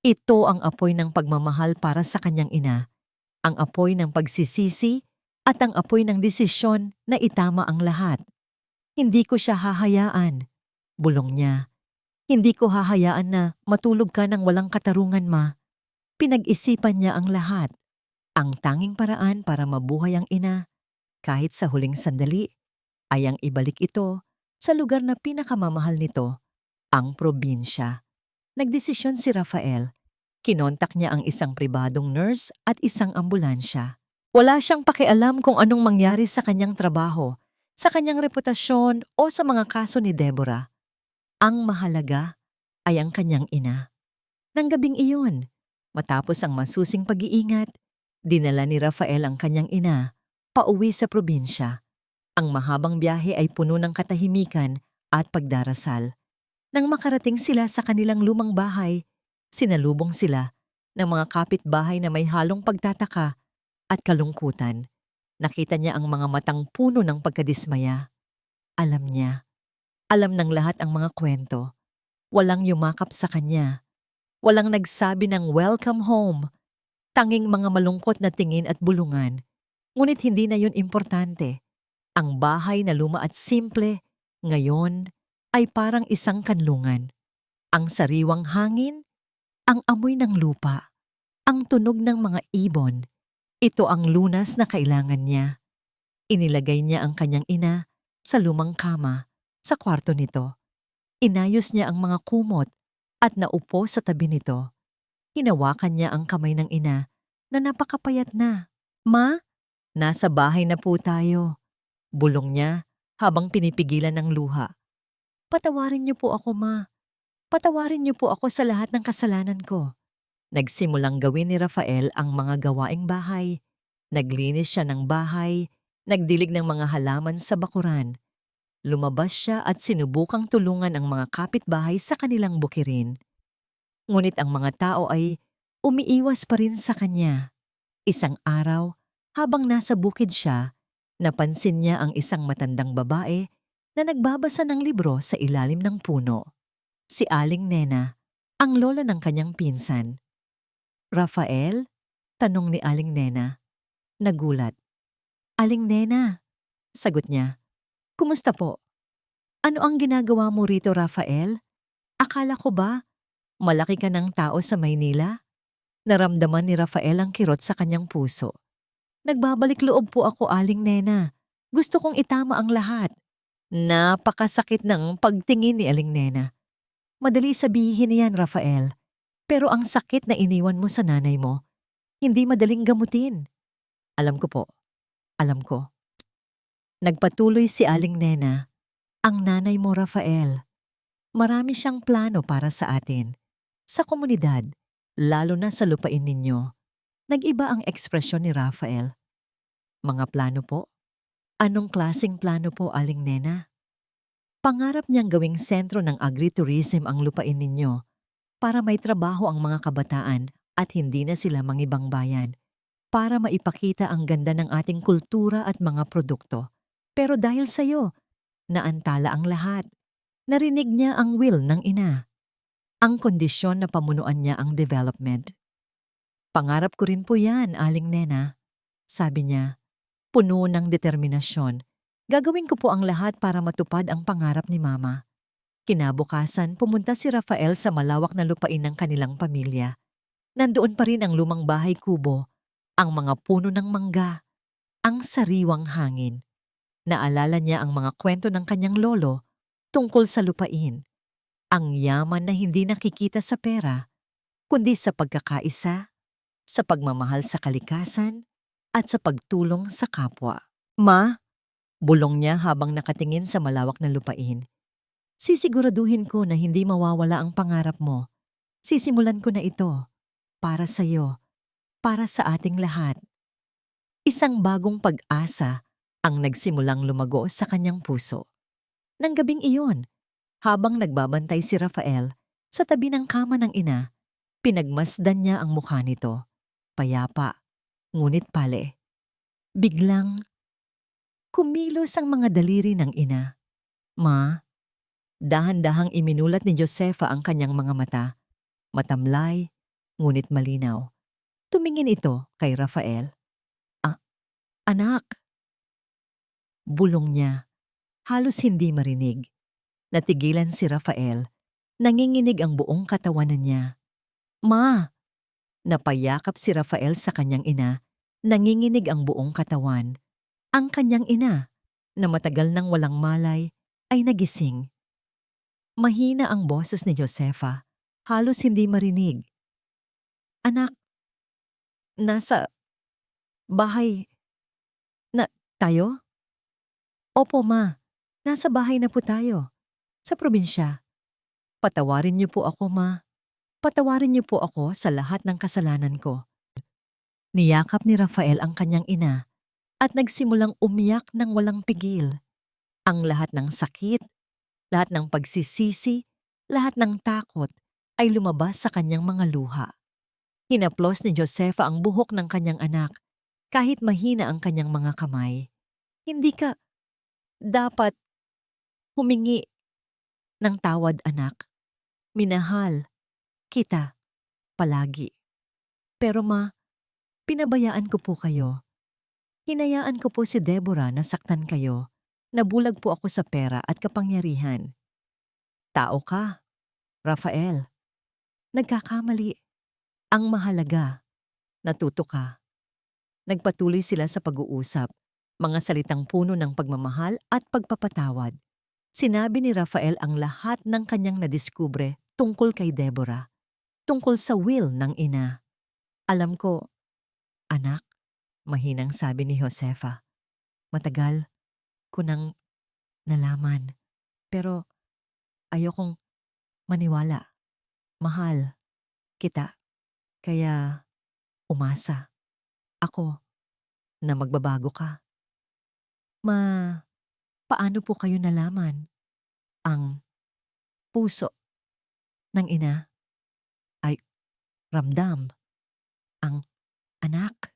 Ito ang apoy ng pagmamahal para sa kanyang ina, ang apoy ng pagsisisi at ang apoy ng desisyon na itama ang lahat. Hindi ko siya hahayaan, bulong niya. Hindi ko hahayaan na matulog ka ng walang katarungan, ma. Pinag-isipan niya ang lahat. Ang tanging paraan para mabuhay ang ina, kahit sa huling sandali, ay ang ibalik ito sa lugar na pinakamamahal nito, ang probinsya. Nagdesisyon si Rafael. Kinontak niya ang isang pribadong nurse at isang ambulansya. Wala siyang pakialam kung anong mangyari sa kanyang trabaho, sa kanyang reputasyon o sa mga kaso ni Deborah. Ang mahalaga ay ang kanyang ina. Nang gabing iyon, matapos ang masusing pag-iingat, dinala ni Rafael ang kanyang ina pauwi sa probinsya. Ang mahabang biyahe ay puno ng katahimikan at pagdarasal. Nang makarating sila sa kanilang lumang bahay, sinalubong sila ng mga kapitbahay na may halong pagtataka at kalungkutan. Nakita niya ang mga matang puno ng pagkadismaya. Alam niya. Alam ng lahat ang mga kwento. Walang yumakap sa kanya. Walang nagsabi ng welcome home. Tanging mga malungkot na tingin at bulungan. Ngunit hindi na yun importante. Ang bahay na luma at simple, ngayon, ay parang isang kanlungan. Ang sariwang hangin, ang amoy ng lupa, ang tunog ng mga ibon. Ito ang lunas na kailangan niya. Inilagay niya ang kanyang ina sa lumang kama sa kwarto nito. Inayos niya ang mga kumot at naupo sa tabi nito. Hinawakan niya ang kamay ng ina na napakapayat na. Ma, nasa bahay na po tayo. Bulong niya habang pinipigilan ng luha. Patawarin niyo po ako, ma. Patawarin niyo po ako sa lahat ng kasalanan ko. Nagsimulang gawin ni Rafael ang mga gawaing bahay. Naglinis siya ng bahay, nagdilig ng mga halaman sa bakuran. Lumabas siya at sinubukang tulungan ang mga kapitbahay sa kanilang bukirin. Ngunit ang mga tao ay umiiwas pa rin sa kanya. Isang araw, habang nasa bukid siya, napansin niya ang isang matandang babae na nagbabasa ng libro sa ilalim ng puno. Si Aling Nena, ang lola ng kanyang pinsan. Rafael? Tanong ni Aling Nena. Nagulat. Aling Nena, sagot niya. Kumusta po? Ano ang ginagawa mo rito, Rafael? Akala ko ba malaki ka ng tao sa Maynila? Naramdaman ni Rafael ang kirot sa kanyang puso. Nagbabalik loob po ako, Aling Nena. Gusto kong itama ang lahat. Napakasakit ng pagtingin ni Aling Nena. Madali sabihin niyan, Rafael. Pero ang sakit na iniwan mo sa nanay mo, hindi madaling gamutin. Alam ko po. Alam ko. Nagpatuloy si Aling Nena. Ang nanay mo, Rafael. Marami siyang plano para sa atin. Sa komunidad, lalo na sa lupain ninyo. Nag-iba ang ekspresyon ni Rafael. Mga plano po? Anong klaseng plano po, Aling Nena? Pangarap niyang gawing sentro ng agritourism ang lupain ninyo para may trabaho ang mga kabataan at hindi na sila mangibang bayan, para maipakita ang ganda ng ating kultura at mga produkto. Pero dahil sa'yo, naantala ang lahat. Narinig niya ang will ng ina. Ang kondisyon na pamunuan niya ang development. Pangarap ko rin po yan, Aling Nena. Sabi niya, puno ng determinasyon. Gagawin ko po ang lahat para matupad ang pangarap ni Mama. Kinabukasan, pumunta si Rafael sa malawak na lupain ng kanilang pamilya. Nandoon pa rin ang lumang bahay kubo, ang mga puno ng mangga, ang sariwang hangin. Naalala niya ang mga kwento ng kanyang lolo tungkol sa lupain, ang yaman na hindi nakikita sa pera, kundi sa pagkakaisa, sa pagmamahal sa kalikasan, at sa pagtulong sa kapwa. Ma, bulong niya habang nakatingin sa malawak na lupain. Sisiguraduhin ko na hindi mawawala ang pangarap mo. Sisimulan ko na ito. Para sa'yo. Para sa ating lahat. Isang bagong pag-asa ang nagsimulang lumago sa kanyang puso. Nang gabing iyon, habang nagbabantay si Rafael sa tabi ng kama ng ina, pinagmasdan niya ang mukha nito. Payapa, ngunit pale. Biglang kumilos ang mga daliri ng ina. Ma, dahan-dahang iminulat ni Josefa ang kanyang mga mata. Matamlay, ngunit malinaw. Tumingin ito kay Rafael. Ah, anak! Bulong niya, halos hindi marinig. Natigilan si Rafael. Nanginginig ang buong katawanan niya. Ma! Napayakap si Rafael sa kanyang ina. Nanginginig ang buong katawan. Ang kanyang ina, na matagal nang walang malay, ay nagising. Mahina ang boses ni Josefa. Halos hindi marinig. Anak, nasa bahay na tayo? Opo, ma. Nasa bahay na po tayo. Sa probinsya. Patawarin niyo po ako, ma. Patawarin niyo po ako sa lahat ng kasalanan ko. Niyakap ni Rafael ang kanyang ina at nagsimulang umiyak ng walang pigil. Ang lahat ng sakit, lahat ng pagsisisi, lahat ng takot ay lumabas sa kanyang mga luha. Hinaplos ni Josefa ang buhok ng kanyang anak kahit mahina ang kanyang mga kamay. Hindi ka dapat humingi ng tawad, anak. Minahal kita palagi. Pero ma, pinabayaan ko po kayo. Hinayaan ko po si Deborah na saktan kayo. Nabulag po ako sa pera at kapangyarihan. Tao ka, Rafael. Nagkakamali. Ang mahalaga, natuto ka. Nagpatuloy sila sa pag-uusap, mga salitang puno ng pagmamahal at pagpapatawad. Sinabi ni Rafael ang lahat ng kanyang nadiskubre tungkol kay Deborah, tungkol sa will ng ina. Alam ko, anak, mahinang sabi ni Josefa. Matagal ko nang nalaman, pero ayokong maniwala. Mahal kita, kaya umasa ako na magbabago ka. Paano po kayo nalaman? Ang puso ng ina ay ramdam. Ang anak.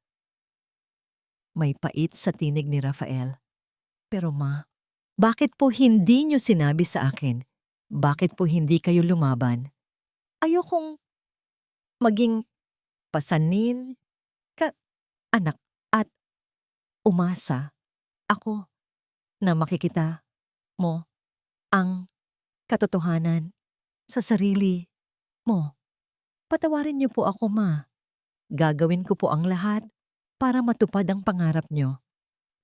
May pait sa tinig ni Rafael. Pero ma, bakit po hindi niyo sinabi sa akin? Bakit po hindi kayo lumaban? Ayokong maging pasanin ka, anak, at umasa ako na makikita mo ang katotohanan sa sarili mo. Patawarin niyo po ako, ma. Gagawin ko po ang lahat para matupad ang pangarap niyo.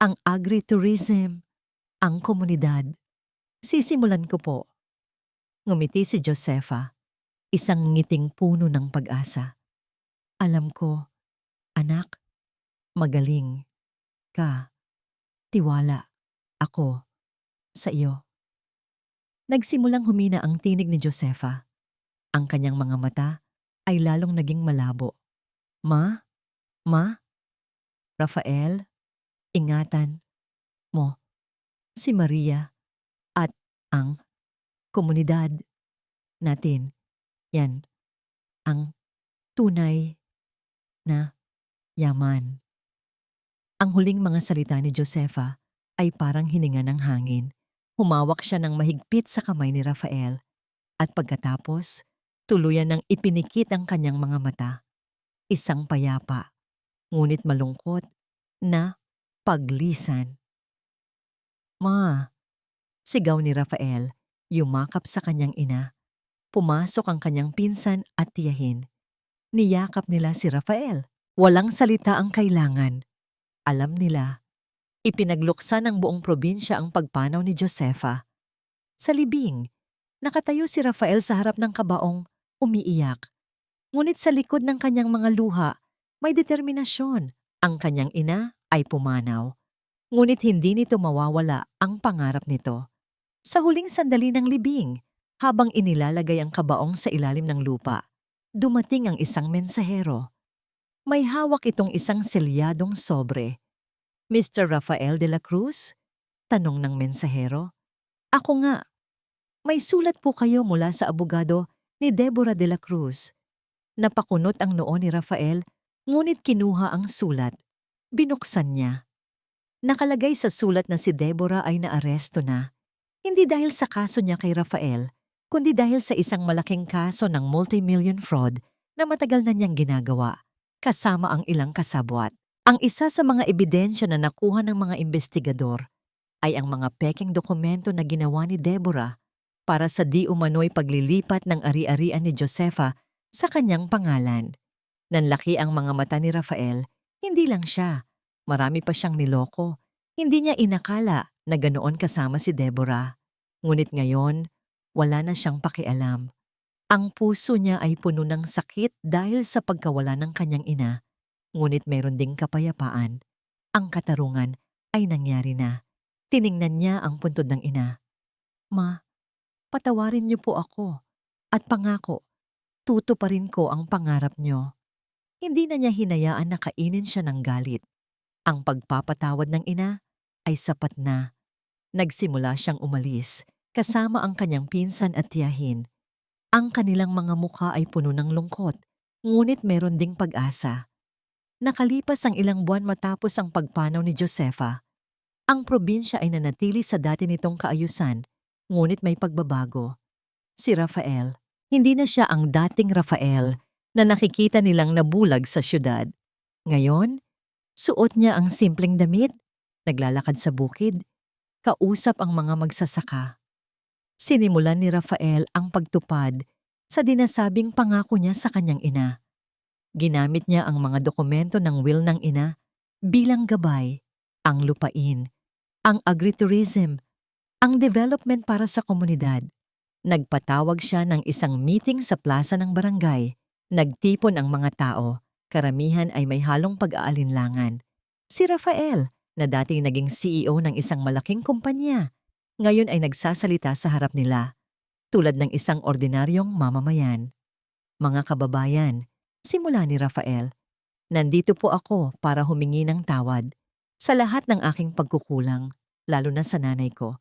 Ang agritourism, ang komunidad. Sisimulan ko po. Ngumiti si Josefa, isang ngiting puno ng pag-asa. Alam ko, anak, magaling ka. Tiwala ako sa iyo. Nagsimulang humina ang tinig ni Josefa. Ang kanyang mga mata ay lalong naging malabo. Ma? Rafael, ingatan mo si Maria at ang komunidad natin. Yan ang tunay na yaman. Ang huling mga salita ni Josefa ay parang hininga ng hangin. Humawak siya ng mahigpit sa kamay ni Rafael at pagkatapos, tuluyan ng ipinikit ang kanyang mga mata. Isang payapa, ngunit malungkot na paglisan. Ma, sigaw ni Rafael, yumakap sa kanyang ina. Pumasok ang kanyang pinsan at tiyahin. Niyakap nila si Rafael. Walang salita ang kailangan. Alam nila, ipinagluksa ng buong probinsya ang pagpanaw ni Josefa. Sa libing, nakatayo si Rafael sa harap ng kabaong, umiiyak. Ngunit sa likod ng kanyang mga luha, may determinasyon. Ang kanyang ina ay pumanaw. Ngunit hindi nito mawawala ang pangarap nito. Sa huling sandali ng libing, habang inilalagay ang kabaong sa ilalim ng lupa, dumating ang isang mensahero. May hawak itong isang selyadong sobre. Mr. Rafael de la Cruz? Tanong ng mensahero. Ako nga. May sulat po kayo mula sa abogado ni Deborah de la Cruz. Napakunot ang noo ni Rafael, ngunit kinuha ang sulat. Binuksan niya. Nakalagay sa sulat na si Deborah ay naaresto na. Hindi dahil sa kaso niya kay Rafael, kundi dahil sa isang malaking kaso ng multi-million fraud na matagal na niyang ginagawa, kasama ang ilang kasabwat. Ang isa sa mga ebidensya na nakuha ng mga investigador ay ang mga peking dokumento na ginawa ni Deborah para sa di umano'y paglilipat ng ari-arian ni Josefa sa kanyang pangalan. Nanlaki ang mga mata ni Rafael, hindi lang siya. Marami pa siyang niloko. Hindi niya inakala na ganoon kasama si Deborah. Ngunit ngayon, wala na siyang pakialam. Ang puso niya ay puno ng sakit dahil sa pagkawala ng kanyang ina. Ngunit mayroon ding kapayapaan. Ang katarungan ay nangyari na. Tiningnan niya ang puntod ng ina. Ma, patawarin niyo po ako. At pangako, tutuparin ko ang pangarap niyo. Hindi na niya hinayaan na kainin siya ng galit. Ang pagpapatawad ng ina ay sapat na. Nagsimula siyang umalis, kasama ang kanyang pinsan at tiyahin. Ang kanilang mga mukha ay puno ng lungkot, ngunit meron ding pag-asa. Nakalipas ang ilang buwan matapos ang pagpanaw ni Josefa. Ang probinsya ay nanatili sa dati nitong kaayusan, ngunit may pagbabago. Si Rafael, hindi na siya ang dating Rafael na nakikita nilang nabulag sa syudad. Ngayon, suot niya ang simpleng damit, naglalakad sa bukid, kausap ang mga magsasaka. Sinimulan ni Rafael ang pagtupad sa dinasabing pangako niya sa kanyang ina. Ginamit niya ang mga dokumento ng will ng ina bilang gabay, ang lupain, ang agritourism, ang development para sa komunidad. Nagpatawag siya ng isang meeting sa plaza ng barangay. Nagtipon ang mga tao, karamihan ay may halong pag-aalinlangan. Si Rafael, na dating naging CEO ng isang malaking kumpanya, ngayon ay nagsasalita sa harap nila, tulad ng isang ordinaryong mamamayan. Mga kababayan, simula ni Rafael, nandito po ako para humingi ng tawad sa lahat ng aking pagkukulang, lalo na sa nanay ko,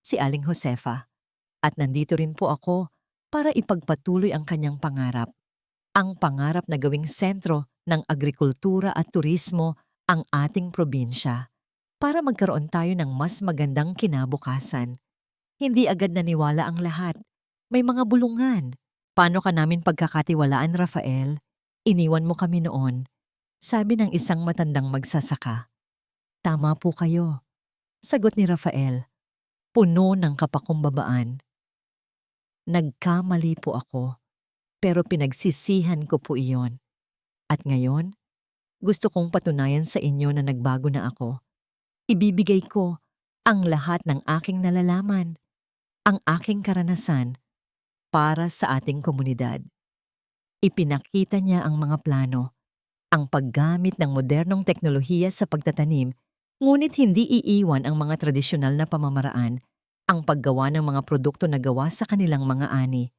si Aling Josefa. At nandito rin po ako para ipagpatuloy ang kanyang pangarap. Ang pangarap na gawing sentro ng agrikultura at turismo ang ating probinsya para magkaroon tayo ng mas magandang kinabukasan. Hindi agad naniwala ang lahat. May mga bulungan. Paano ka namin pagkakatiwalaan, Rafael? Iniwan mo kami noon. Sabi ng isang matandang magsasaka. Tama po kayo. Sagot ni Rafael, puno ng kapakumbabaan. Nagkamali po ako, pero pinagsisihan ko po iyon. At ngayon, gusto kong patunayan sa inyo na nagbago na ako. Ibibigay ko ang lahat ng aking nalalaman, ang aking karanasan, para sa ating komunidad. Ipinakita niya ang mga plano, ang paggamit ng modernong teknolohiya sa pagtatanim, ngunit hindi iiwan ang mga tradisyonal na pamamaraan, ang paggawa ng mga produkto na gawa sa kanilang mga ani,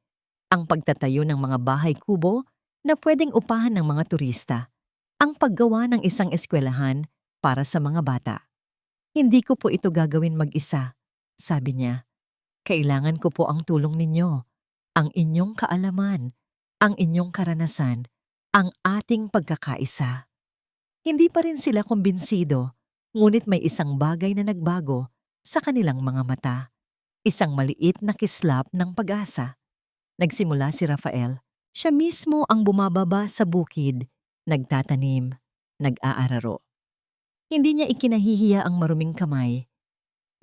ang pagtatayo ng mga bahay kubo na pwedeng upahan ng mga turista, ang paggawa ng isang eskwelahan para sa mga bata. Hindi ko po ito gagawin mag-isa, sabi niya. Kailangan ko po ang tulong ninyo, ang inyong kaalaman, ang inyong karanasan, ang ating pagkakaisa. Hindi pa rin sila kumbinsido, ngunit may isang bagay na nagbago sa kanilang mga mata. Isang maliit na kislap ng pag-asa. Nagsimula si Rafael. Siya mismo ang bumababa sa bukid, nagtatanim, nag-aararo. Hindi niya ikinahihiya ang maruming kamay.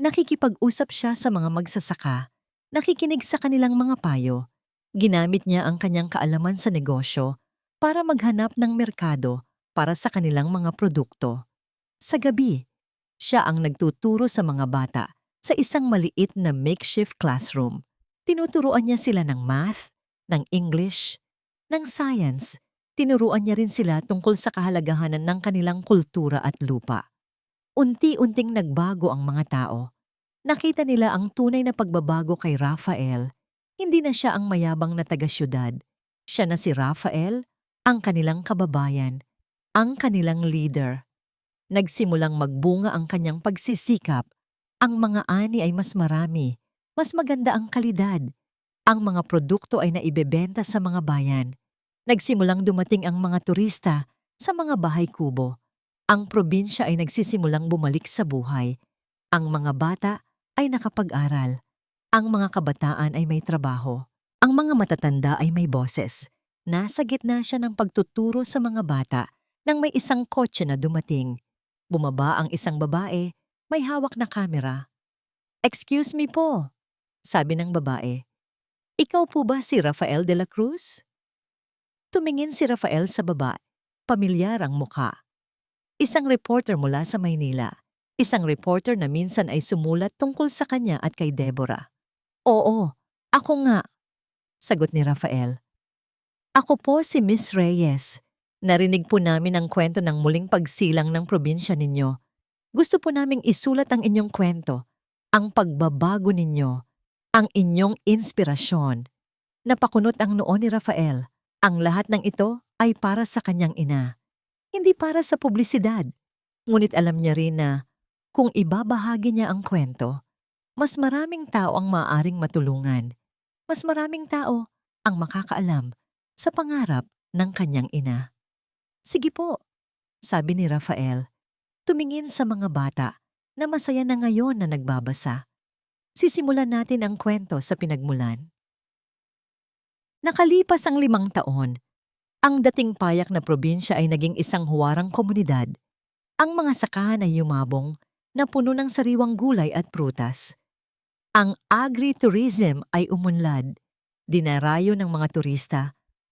Nakikipag-usap siya sa mga magsasaka, nakikinig sa kanilang mga payo. Ginamit niya ang kanyang kaalaman sa negosyo para maghanap ng merkado para sa kanilang mga produkto. Sa gabi, siya ang nagtuturo sa mga bata sa isang maliit na makeshift classroom. Tinuturuan niya sila ng math, ng English, ng science. Tinuruan niya rin sila tungkol sa kahalagahan ng kanilang kultura at lupa. Unti-unting nagbago ang mga tao. Nakita nila ang tunay na pagbabago kay Rafael. Hindi na siya ang mayabang na taga-syudad. Siya na si Rafael, ang kanilang kababayan, ang kanilang leader. Nagsimulang magbunga ang kanyang pagsisikap. Ang mga ani ay mas marami, mas maganda ang kalidad. Ang mga produkto ay naibebenta sa mga bayan. Nagsimulang dumating ang mga turista sa mga bahay kubo. Ang probinsya ay nagsisimulang bumalik sa buhay. Ang mga bata ay nakapag-aral. Ang mga kabataan ay may trabaho. Ang mga matatanda ay may boses. Nasa gitna siya ng pagtuturo sa mga bata nang may isang kotse na dumating. Bumaba ang isang babae, may hawak na kamera. "Excuse me po," sabi ng babae. "Ikaw po ba si Rafael de la Cruz?" Tumingin si Rafael sa baba. Pamilyar ang mukha. Isang reporter mula sa Maynila. Isang reporter na minsan ay sumulat tungkol sa kanya at kay Deborah. "Oo, ako nga," sagot ni Rafael. "Ako po si Miss Reyes. Narinig po namin ang kwento ng muling pagsilang ng probinsya ninyo. Gusto po naming isulat ang inyong kwento, ang pagbabago ninyo, ang inyong inspirasyon." Napakunot ang noo ni Rafael. Ang lahat ng ito ay para sa kanyang ina. Hindi para sa publisidad. Ngunit alam niya rin na kung ibabahagi niya ang kwento, mas maraming tao ang maaaring matulungan. Mas maraming tao ang makakaalam sa pangarap ng kanyang ina. "Sige po," sabi ni Rafael. Tumingin sa mga bata na masaya na ngayon na nagbabasa. Sisimulan natin ang kwento sa pinagmulan. Nakalipas ang 5 taon, ang dating payak na probinsya ay naging isang huwarang komunidad. Ang mga sakahan ay yumabong na puno ng sariwang gulay at prutas. Ang agritourism ay umunlad. Dinarayo ng mga turista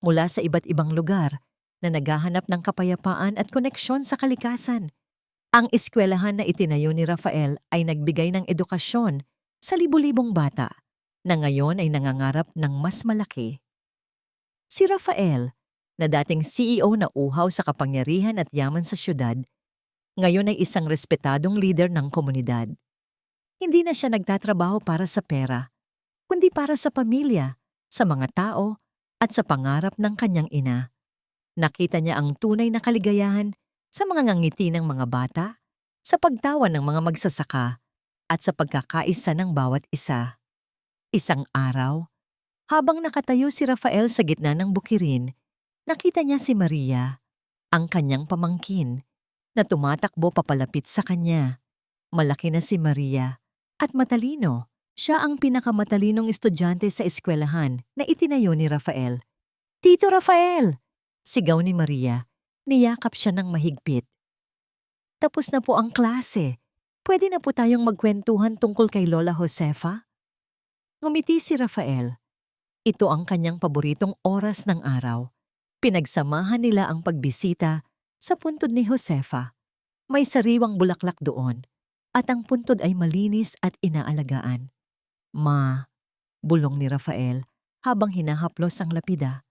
mula sa iba't ibang lugar na naghahanap ng kapayapaan at koneksyon sa kalikasan. Ang eskwelahan na itinayo ni Rafael ay nagbigay ng edukasyon sa libu-libong bata na ngayon ay nangangarap ng mas malaki. Si Rafael, na dating CEO na uhaw sa kapangyarihan at yaman sa syudad, ngayon ay isang respetadong leader ng komunidad. Hindi na siya nagtatrabaho para sa pera, kundi para sa pamilya, sa mga tao, at sa pangarap ng kanyang ina. Nakita niya ang tunay na kaligayahan sa mga ngangiti ng mga bata, sa pagtawa ng mga magsasaka, at sa pagkakaisa ng bawat isa. Isang araw, habang nakatayo si Rafael sa gitna ng bukirin, nakita niya si Maria, ang kanyang pamangkin, na tumatakbo papalapit sa kanya. Malaki na si Maria at matalino. Siya ang pinakamatalinong estudyante sa eskwelahan na itinayo ni Rafael. "Tito Rafael!" sigaw ni Maria. Niyakap siya ng mahigpit. "Tapos na po ang klase. Pwede na po tayong magkwentuhan tungkol kay Lola Josefa?" Ngumiti si Rafael. Ito ang kanyang paboritong oras ng araw. Pinagsamahan nila ang pagbisita sa puntod ni Josefa. May sariwang bulaklak doon at ang puntod ay malinis at inaalagaan. "Ma," bulong ni Rafael habang hinahaplos ang lapida.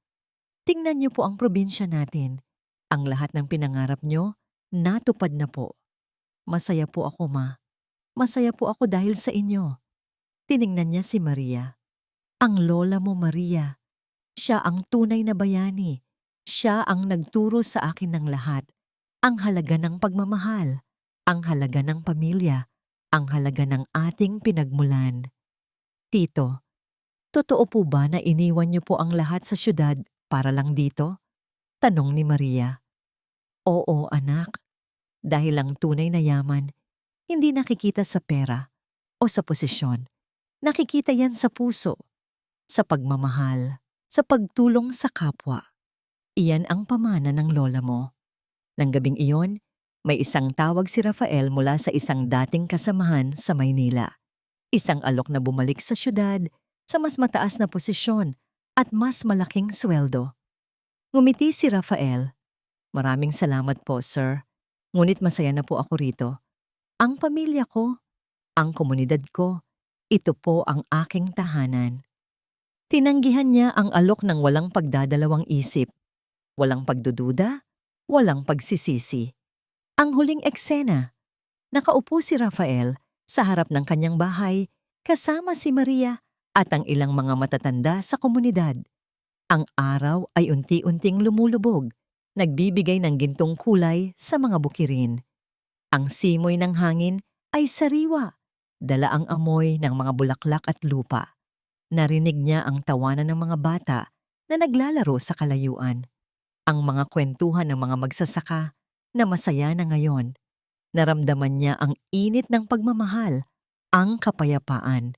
"Tingnan niyo po ang probinsya natin. Ang lahat ng pinangarap niyo, natupad na po. Masaya po ako, Ma. Masaya po ako dahil sa inyo." Tiningnan niya si Maria. "Ang lola mo, Maria. Siya ang tunay na bayani. Siya ang nagturo sa akin ng lahat. Ang halaga ng pagmamahal, ang halaga ng pamilya, ang halaga ng ating pinagmulan." "Tito, totoo po ba na iniwan niyo po ang lahat sa syudad para lang dito?" tanong ni Maria. "Oo, anak. Dahil ang tunay na yaman, hindi nakikita sa pera o sa posisyon. Nakikita yan sa puso, sa pagmamahal, sa pagtulong sa kapwa. Iyan ang pamana ng lola mo." Nang gabing iyon, may isang tawag si Rafael mula sa isang dating kasamahan sa Maynila. Isang alok na bumalik sa syudad, sa mas mataas na posisyon at mas malaking sweldo. Ngumiti si Rafael. Maraming salamat po, sir. Ngunit masaya na po ako rito. Ang pamilya ko, ang komunidad ko, ito po ang aking tahanan. Tinanggihan niya ang alok ng walang pagdadalawang isip, walang pagdududa, walang pagsisisi. Ang huling eksena, nakaupo si Rafael sa harap ng kanyang bahay kasama si Maria at ang ilang mga matatanda sa komunidad. Ang araw ay unti-unting lumulubog, nagbibigay ng gintong kulay sa mga bukirin. Ang simoy ng hangin ay sariwa, dala ang amoy ng mga bulaklak at lupa. Narinig niya ang tawanan ng mga bata na naglalaro sa kalayuan. Ang mga kwentuhan ng mga magsasaka na masaya na ngayon. Naramdaman niya ang init ng pagmamahal, ang kapayapaan.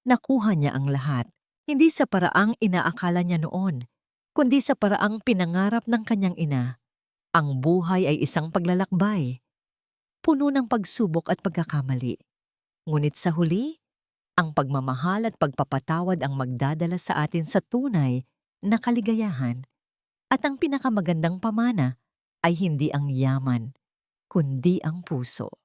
Nakuha niya ang lahat, hindi sa paraang inaakala niya noon, kundi sa paraang pinangarap ng kanyang ina. Ang buhay ay isang paglalakbay, puno ng pagsubok at pagkakamali. Ngunit sa huli, ang pagmamahal at pagpapatawad ang magdadala sa atin sa tunay na kaligayahan. At ang pinakamagandang pamana ay hindi ang yaman, kundi ang puso.